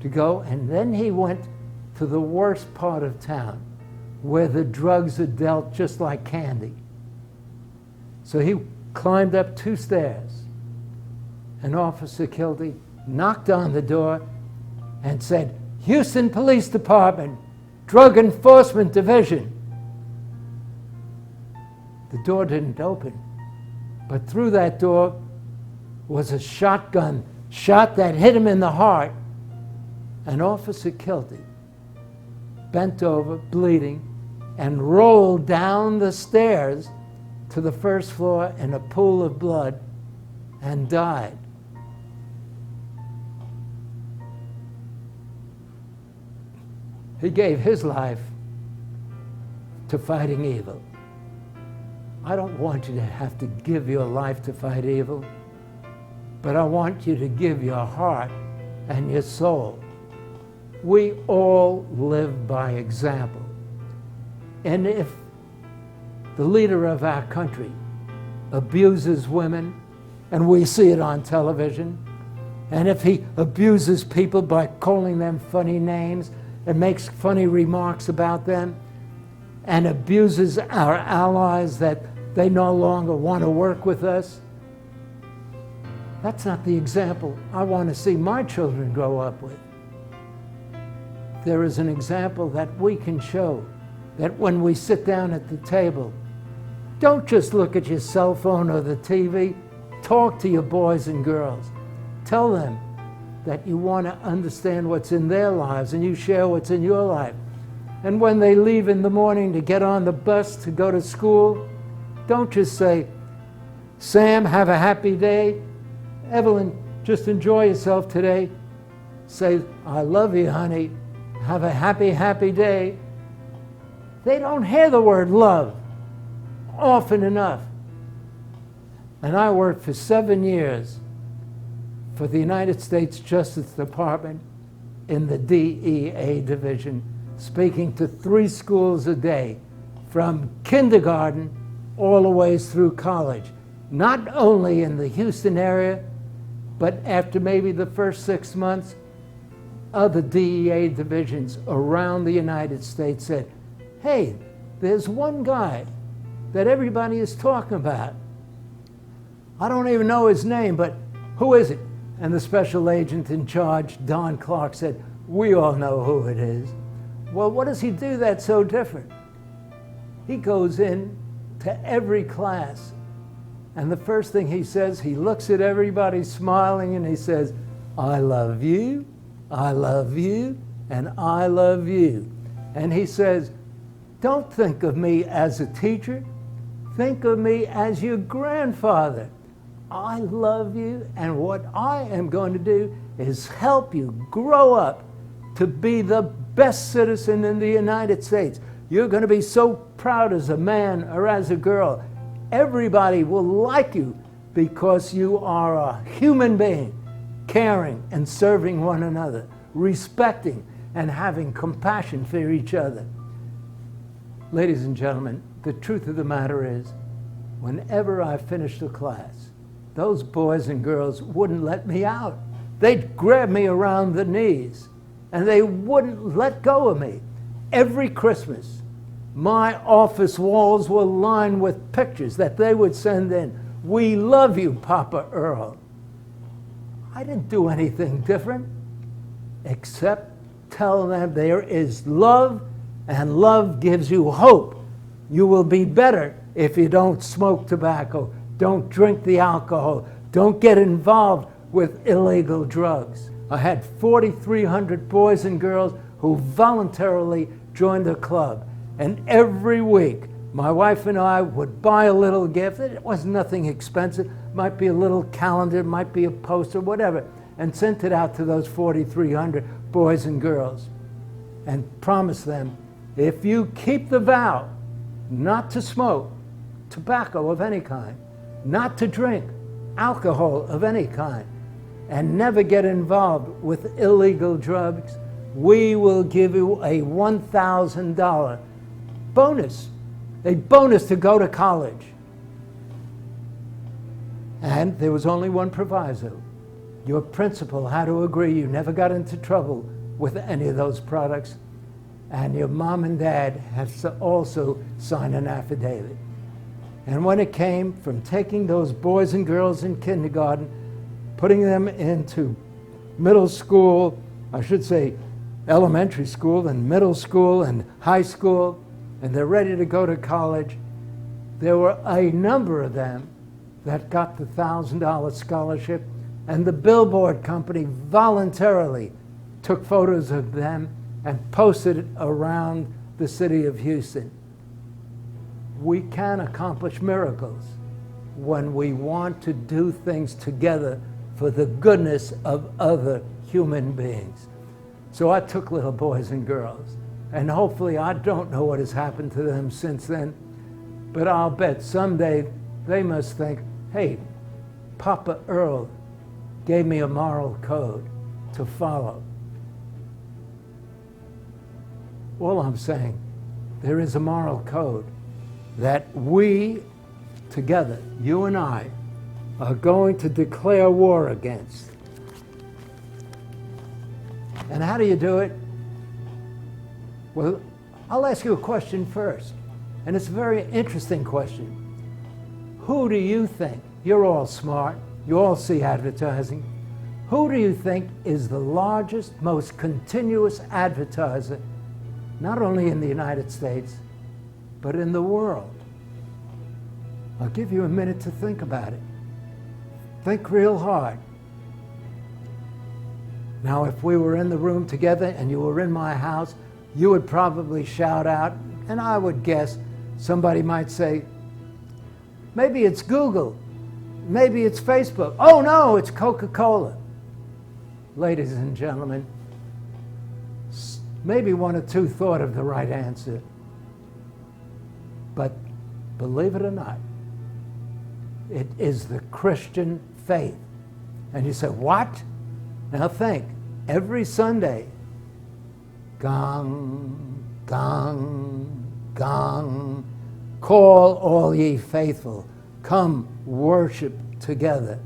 Speaker 1: to go, and then he went to the worst part of town where the drugs are dealt just like candy. So he climbed up 2 stairs, and Officer Kilty knocked on the door and said, "Houston Police Department, Drug Enforcement Division." The door didn't open, but through that door was a shotgun shot that hit him in the heart. And Officer Kilty bent over, bleeding, and rolled down the stairs to the first floor in a pool of blood and died. He gave his life to fighting evil. I don't want you to have to give your life to fight evil, but I want you to give your heart and your soul. We all live by example. And if the leader of our country abuses women, and we see it on television, and if he abuses people by calling them funny names and makes funny remarks about them, and abuses our allies that they no longer want to work with us, that's not the example I want to see my children grow up with. There is an example that we can show, that when we sit down at the table, don't just look at your cell phone or the TV. Talk to your boys and girls. Tell them that you want to understand what's in their lives and you share what's in your life. And when they leave in the morning to get on the bus to go to school, don't just say, "Sam, have a happy day. Evelyn, just enjoy yourself today." Say, "I love you, honey. Have a happy, happy day." They don't hear the word love often enough. And I worked for 7 years for the United States Justice Department in the DEA division, speaking to 3 schools a day, from kindergarten all the way through college, not only in the Houston area, but after maybe the first 6 months, other DEA divisions around the United States said, "Hey, there's one guy that everybody is talking about. I don't even know his name, but who is it?" And the special agent in charge, Don Clark, said, "We all know who it is." Well, what does he do that's so different? He goes in to every class, and the first thing he says, he looks at everybody smiling and he says, "I love you, I love you, and I love you." And he says, "Don't think of me as a teacher. Think of me as your grandfather. I love you, and what I am going to do is help you grow up to be the best citizen in the United States. You're going to be so proud as a man or as a girl. Everybody will like you because you are a human being, caring and serving one another, respecting and having compassion for each other. Ladies and gentlemen, the truth of the matter is, whenever I finished a class, those boys and girls wouldn't let me out. They'd grab me around the knees, and they wouldn't let go of me. Every Christmas, my office walls were lined with pictures that they would send in. "We love you, Papa Earl." I didn't do anything different except tell them there is love, and love gives you hope. You will be better if you don't smoke tobacco, don't drink the alcohol, don't get involved with illegal drugs. I had 4,300 boys and girls who voluntarily joined the club. And every week, my wife and I would buy a little gift. It was nothing expensive. It might be a little calendar, it might be a poster, whatever, and sent it out to those 4,300 boys and girls and promised them, if you keep the vow not to smoke tobacco of any kind, not to drink alcohol of any kind, and never get involved with illegal drugs, we will give you a $1,000 bonus, a bonus to go to college. And there was only one proviso. Your principal had to agree you never got into trouble with any of those products, and your mom and dad had to also sign an affidavit. And when it came from taking those boys and girls in kindergarten, putting them into middle school, I should say elementary school and middle school and high school, and they're ready to go to college, there were a number of them that got the $1,000 scholarship, and the billboard company voluntarily took photos of them and posted it around the city of Houston. We can accomplish miracles when we want to do things together for the goodness of other human beings. So I took little boys and girls, and hopefully, I don't know what has happened to them since then, but I'll bet someday they must think, hey, Papa Earl gave me a moral code to follow. All I'm saying, there is a moral code that we together, you and I, are going to declare war against. And how do you do it? Well, I'll ask you a question first, and it's a very interesting question. Who do you think, you're all smart, you all see advertising, who do you think is the largest, most continuous advertiser, not only in the United States, but in the world? I'll give you a minute to think about it. Think real hard. Now, if we were in the room together and you were in my house, you would probably shout out, and I would guess somebody might say, maybe it's Google, maybe it's Facebook. Oh no, it's Coca-Cola. Ladies and gentlemen, maybe one or two thought of the right answer, but believe it or not, it is the Christian faith. And you say, what? Now think, every Sunday, gong, gong, gong, call all ye faithful, come worship together.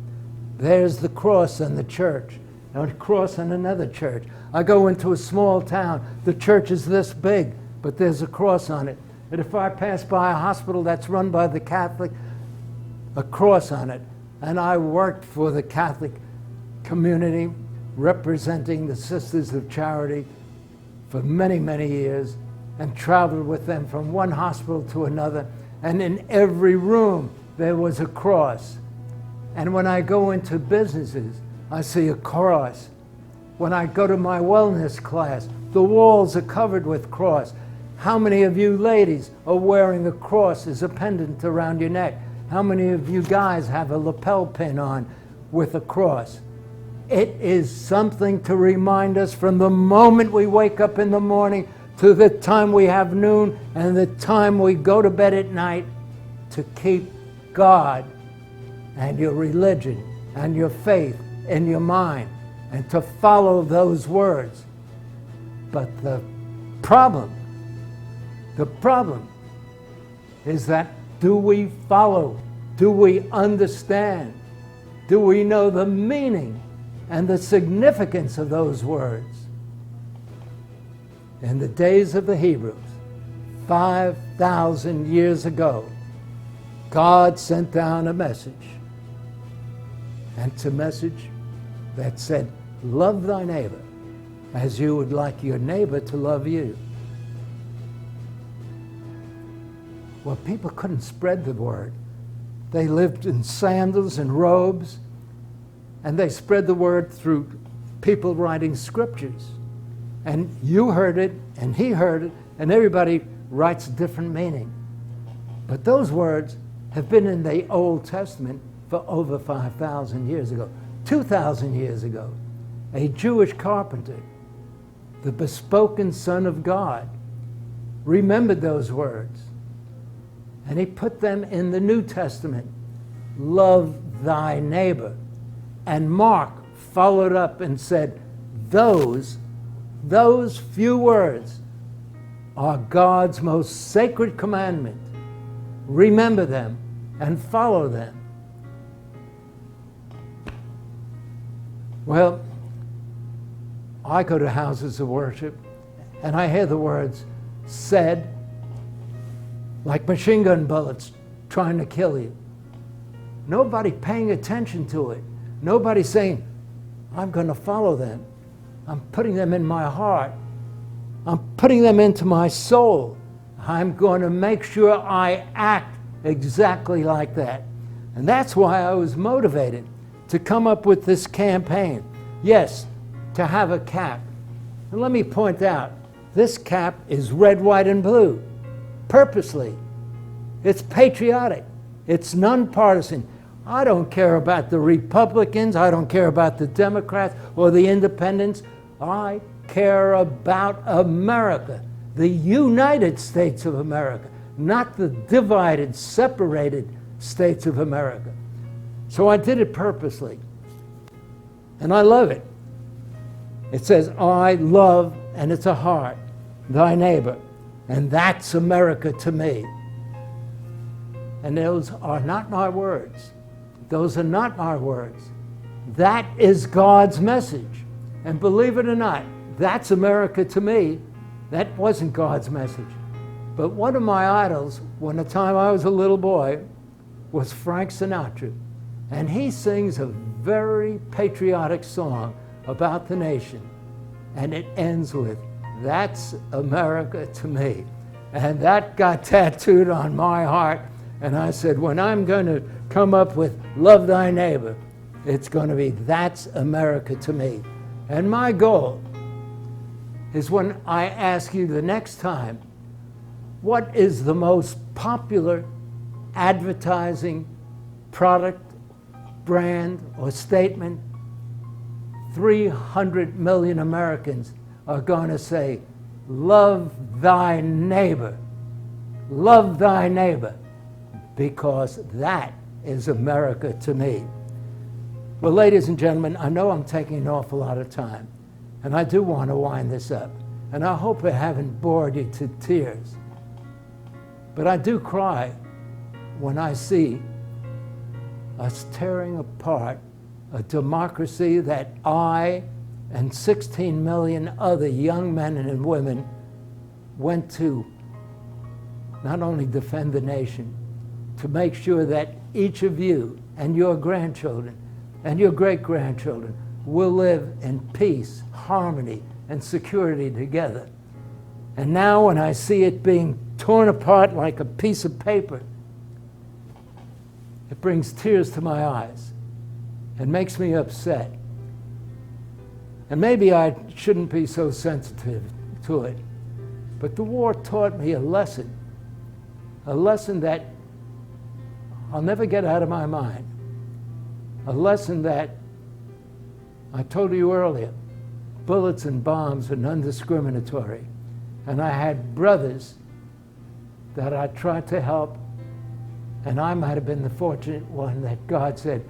Speaker 1: There's the cross in the church, and a cross in another church. I go into a small town, the church is this big, but there's a cross on it. And if I pass by a hospital that's run by the Catholic, a cross on it. And I worked for the Catholic community, representing the Sisters of Charity for many, many years, and traveled with them from one hospital to another. And in every room, there was a cross. And when I go into businesses, I see a cross. When I go to my wellness class, the walls are covered with cross. How many of you ladies are wearing a cross as a pendant around your neck? How many of you guys have a lapel pin on with a cross? It is something to remind us from the moment we wake up in the morning to the time we have noon and the time we go to bed at night to keep God and your religion and your faith in your mind and to follow those words. But the problem is that do we follow? Do we understand? Do we know the meaning and the significance of those words? In the days of the Hebrews, 5,000 years ago, God sent down a message. And it's a message that said, love thy neighbor as you would like your neighbor to love you. Well, people couldn't spread the word. They lived in sandals and robes, and they spread the word through people writing scriptures. And you heard it, and he heard it, and everybody writes a different meaning. But those words have been in the Old Testament for over 5,000 years ago. 2,000 years ago, a Jewish carpenter, the bespoken Son of God, remembered those words. And he put them in the New Testament. Love thy neighbor. And Mark followed up and said, those few words are God's most sacred commandment. Remember them and follow them. Well, I go to houses of worship and I hear the words said like machine gun bullets trying to kill you. Nobody paying attention to it. Nobody saying, I'm going to follow them. I'm putting them in my heart. I'm putting them into my soul. I'm going to make sure I act exactly like that. And that's why I was motivated to come up with this campaign. Yes, to have a cap. And let me point out, this cap is red, white, and blue. Purposely. It's patriotic. It's nonpartisan. I don't care about the Republicans. I don't care about the Democrats or the Independents. I care about America, the United States of America, not the divided, separated states of America. So I did it purposely. And I love it. It says, I love, and it's a heart, thy neighbor. And that's America to me. And those are not my words. Those are not my words. That is God's message. And believe it or not, that's America to me. That wasn't God's message. But one of my idols, when the time I was a little boy, was Frank Sinatra. And he sings a very patriotic song about the nation. And it ends with, that's America to me. And that got tattooed on my heart. And I said, when I'm going to come up with love thy neighbor, it's going to be, that's America to me. And my goal is when I ask you the next time, what is the most popular advertising product, brand, or statement? 300 million Americans are going to say, love thy neighbor. Love thy neighbor. Because that is America to me. Well, ladies and gentlemen, I know I'm taking an awful lot of time, and I do want to wind this up. And I hope I haven't bored you to tears. But I do cry when I see us tearing apart a democracy that I and 16 million other young men and women went to not only defend the nation, to make sure that each of you and your grandchildren and your great-grandchildren will live in peace, harmony, and security together. And now when I see it being torn apart like a piece of paper, it brings tears to my eyes and makes me upset. And maybe I shouldn't be so sensitive to it, but the war taught me a lesson that I'll never get out of my mind. A lesson that I told you earlier, bullets and bombs are non-discriminatory. And I had brothers that I tried to help And I might have been the fortunate one that God said,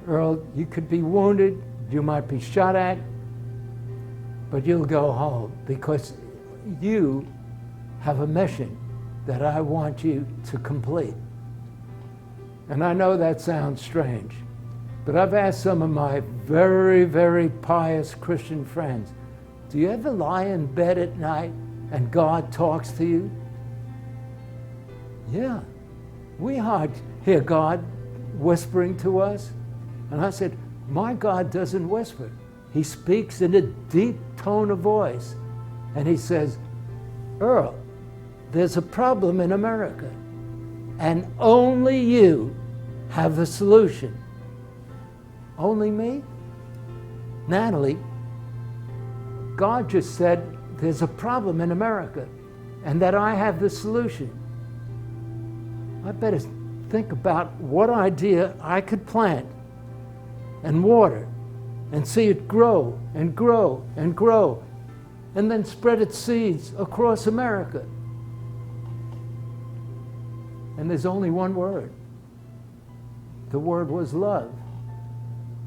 Speaker 1: Earl, you could be wounded, you might be shot at, but you'll go home because you have a mission that I want you to complete. And I know that sounds strange, but I've asked some of my very, very pious Christian friends, do you ever lie in bed at night and God talks to you? Yeah, we hear God whispering to us. And I said, my God doesn't whisper. He speaks in a deep tone of voice. And he says, Earl, there's a problem in America. And only you have the solution. Only me? Natalie, God just said there's a problem in America and that I have the solution. I better think about what idea I could plant and water and see it grow and grow and grow and then spread its seeds across America. And there's only one word. The word was love.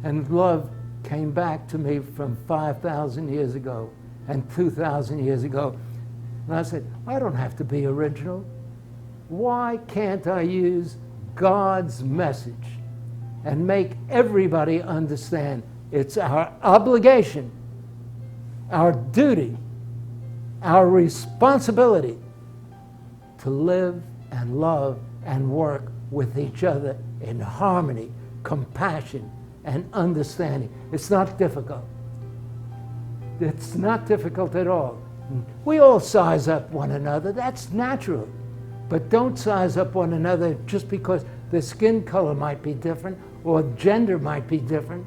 Speaker 1: And love came back to me from 5,000 years ago and 2,000 years ago. And I said, I don't have to be original. Why can't I use God's message and make everybody understand it's our obligation, our duty, our responsibility to live and love and work with each other in harmony, compassion, and understanding. It's not difficult. It's not difficult at all. We all size up one another. That's natural. But don't size up one another just because the skin color might be different or gender might be different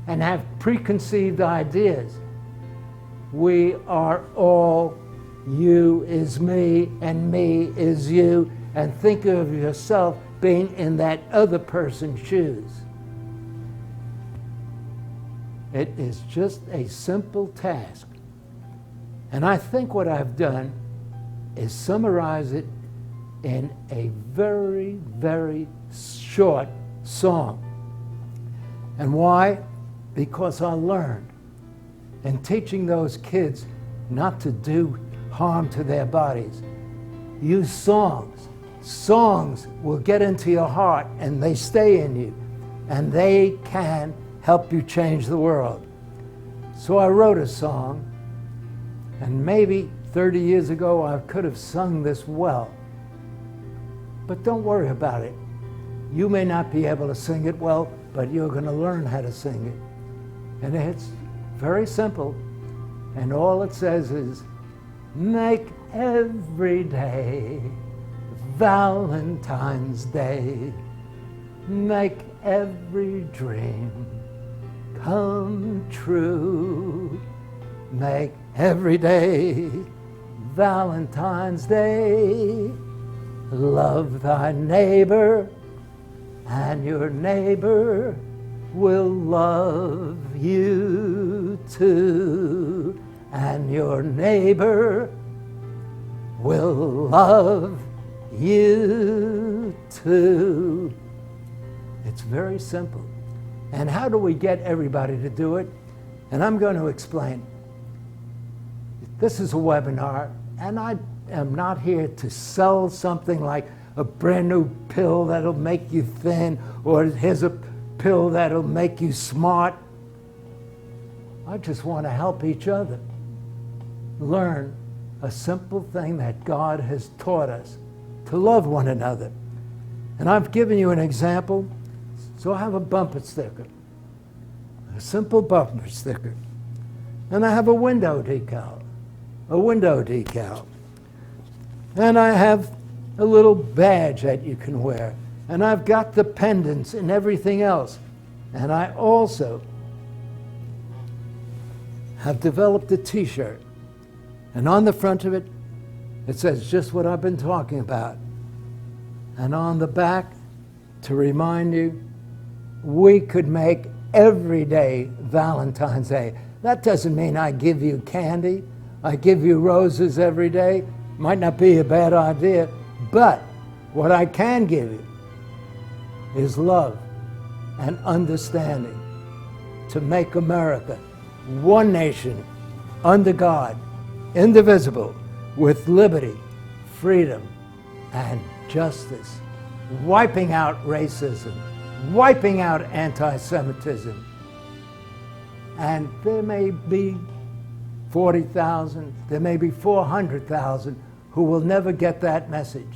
Speaker 1: and have preconceived ideas. We are all, you is me and me is you, and think of yourself being in that other person's shoes. It is just a simple task. And I think what I've done is summarize it in a very, very short song. And why? Because I learned in teaching those kids not to do harm to their bodies. Use songs. Songs will get into your heart and they stay in you, and they can help you change the world. So I wrote a song, and maybe 30 years ago I could have sung this well. But don't worry about it. You may not be able to sing it well, but you're going to learn how to sing it. And it's very simple. And all it says is, make every day Valentine's Day. Make every dream come true. Make every day Valentine's Day. Love thy neighbor, and your neighbor will love you too. And your neighbor will love you too. It's very simple. And how do we get everybody to do it? And I'm going to explain. This is a webinar, and I am not here to sell something like a brand new pill that'll make you thin, or here's a pill that'll make you smart. I just want to help each other learn a simple thing that God has taught us, to love one another. And I've given you an example. So I have a bumper sticker, a simple bumper sticker. And I have a window decal. And I have a little badge that you can wear. And I've got the pendants and everything else. And I also have developed a t-shirt. And on the front of it, it says just what I've been talking about. And on the back, to remind you, we could make every day Valentine's Day. That doesn't mean I give you candy. I give you roses every day. Might not be a bad idea, but what I can give you is love and understanding to make America one nation under God, indivisible, with liberty, freedom, and justice, wiping out racism, wiping out anti-Semitism. And there may be 40,000, there may be 400,000 who will never get that message.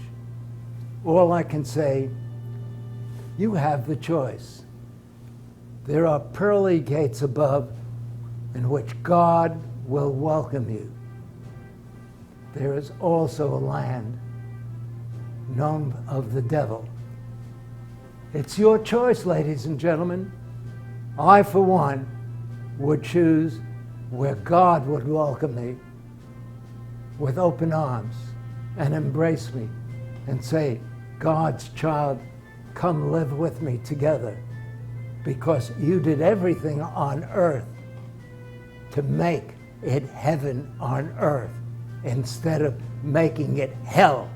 Speaker 1: All I can say, you have the choice. There are pearly gates above in which God will welcome you. There is also a land known of the devil. It's your choice, ladies and gentlemen. I, for one, would choose where God would welcome me with open arms and embrace me and say, God's child, come live with me together, because you did everything on earth to make it heaven on earth instead of making it hell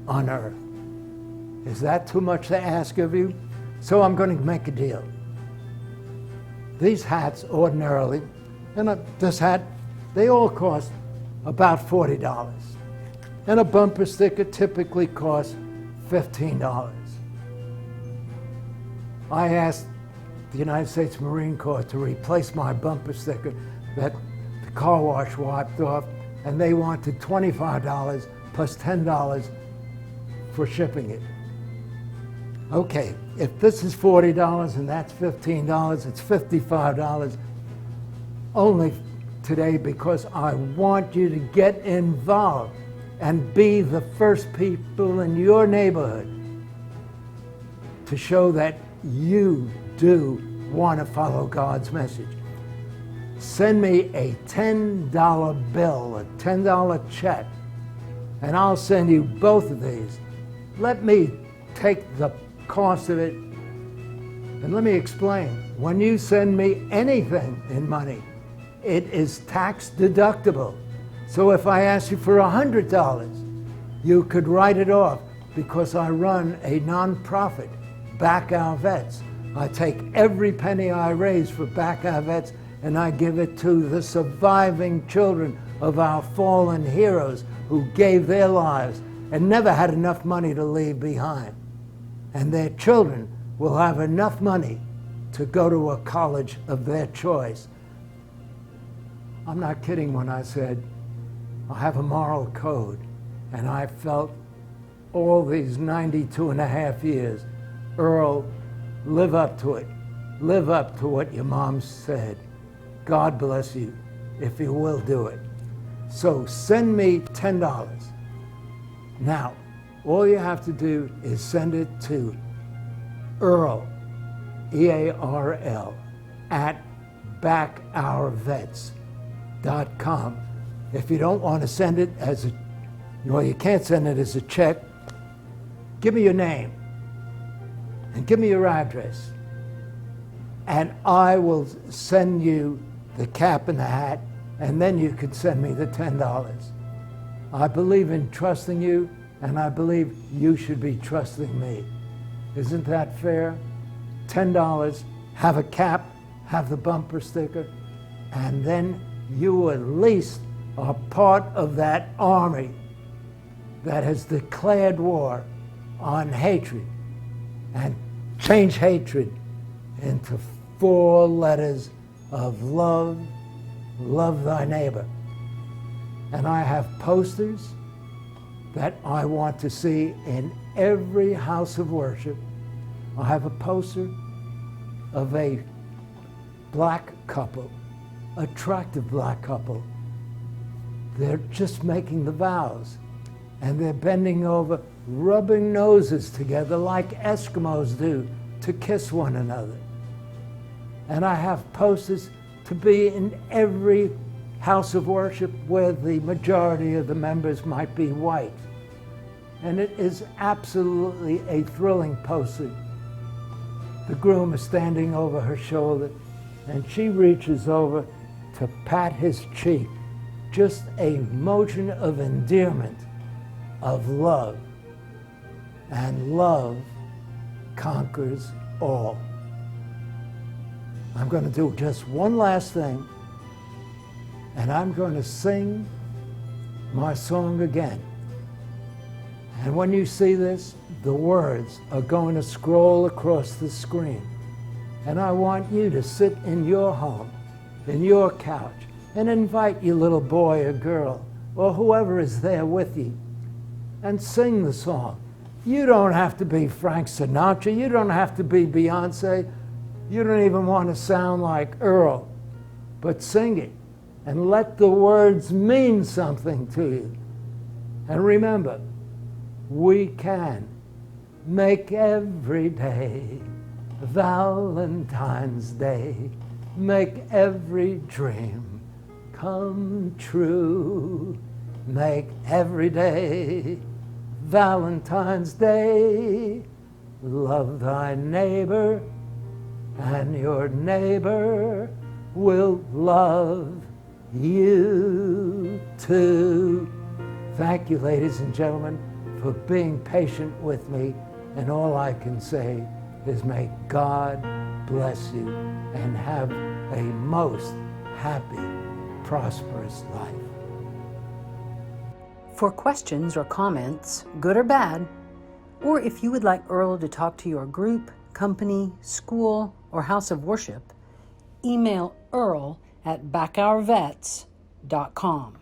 Speaker 1: on earth. Is that too much to ask of you? So I'm going to make a deal. These hats ordinarily, and this hat, they all cost about $40. And a bumper sticker typically costs $15. I asked the United States Marine Corps to replace my bumper sticker that the car wash wiped off, and they wanted $25 plus $10 for shipping it. Okay, if this is $40 and that's $15, it's $55 only today, because I want you to get involved and be the first people in your neighborhood to show that you do want to follow God's message. Send me a $10 bill, a $10 check, and I'll send you both of these. Let me take the cost of it, and let me explain. When you send me anything in money, it is tax deductible. So if I ask you for $100, you could write it off, because I run a nonprofit, Back Our Vets. I take every penny I raise for Back Our Vets and I give it to the surviving children of our fallen heroes who gave their lives and never had enough money to leave behind. And their children will have enough money to go to a college of their choice. I'm not kidding when I said I have a moral code, and I felt all these 92 and a half years, Earl, live up to it. Live up to what your mom said. God bless you if you will do it. So send me $10. Now, all you have to do is send it to Earl, E-A-R-L, at backourvets.com. If you don't want to send it as a, well, you can't send it as a check, give me your name and give me your address, and I will send you the cap and the hat, and then you can send me the $10. I believe in trusting you, and I believe you should be trusting me. Isn't that fair? $10, have a cap, have the bumper sticker, and then you at least are part of that army that has declared war on hatred and change hatred into 4 letters of love, love thy neighbor. And I have posters that I want to see in every house of worship. I have a poster of a black couple, attractive black couple. They're just making the vows, and they're bending over, rubbing noses together like Eskimos do to kiss one another. And I have posters to be in every house of worship where the majority of the members might be white. And it is absolutely a thrilling poster. The groom is standing over her shoulder, and she reaches over to pat his cheek. Just a motion of endearment, of love. And love conquers all. I'm going to do just one last thing, and I'm going to sing my song again. And when you see this, the words are going to scroll across the screen. And I want you to sit in your home, in your couch, and invite your little boy or girl, or whoever is there with you, and sing the song. You don't have to be Frank Sinatra. You don't have to be Beyonce. You don't even want to sound like Earl. But sing it, and let the words mean something to you. And remember, we can make every day Valentine's Day. Make every dream come true. Make every day Valentine's Day. Love thy neighbor, and your neighbor will love you too. Thank you, ladies and gentlemen, for being patient with me, and all I can say is may God bless you and have a most happy, prosperous life.
Speaker 2: For questions or comments, good or bad, or if you would like Earl to talk to your group, company, school, or house of worship, email Earl at backourvets.com.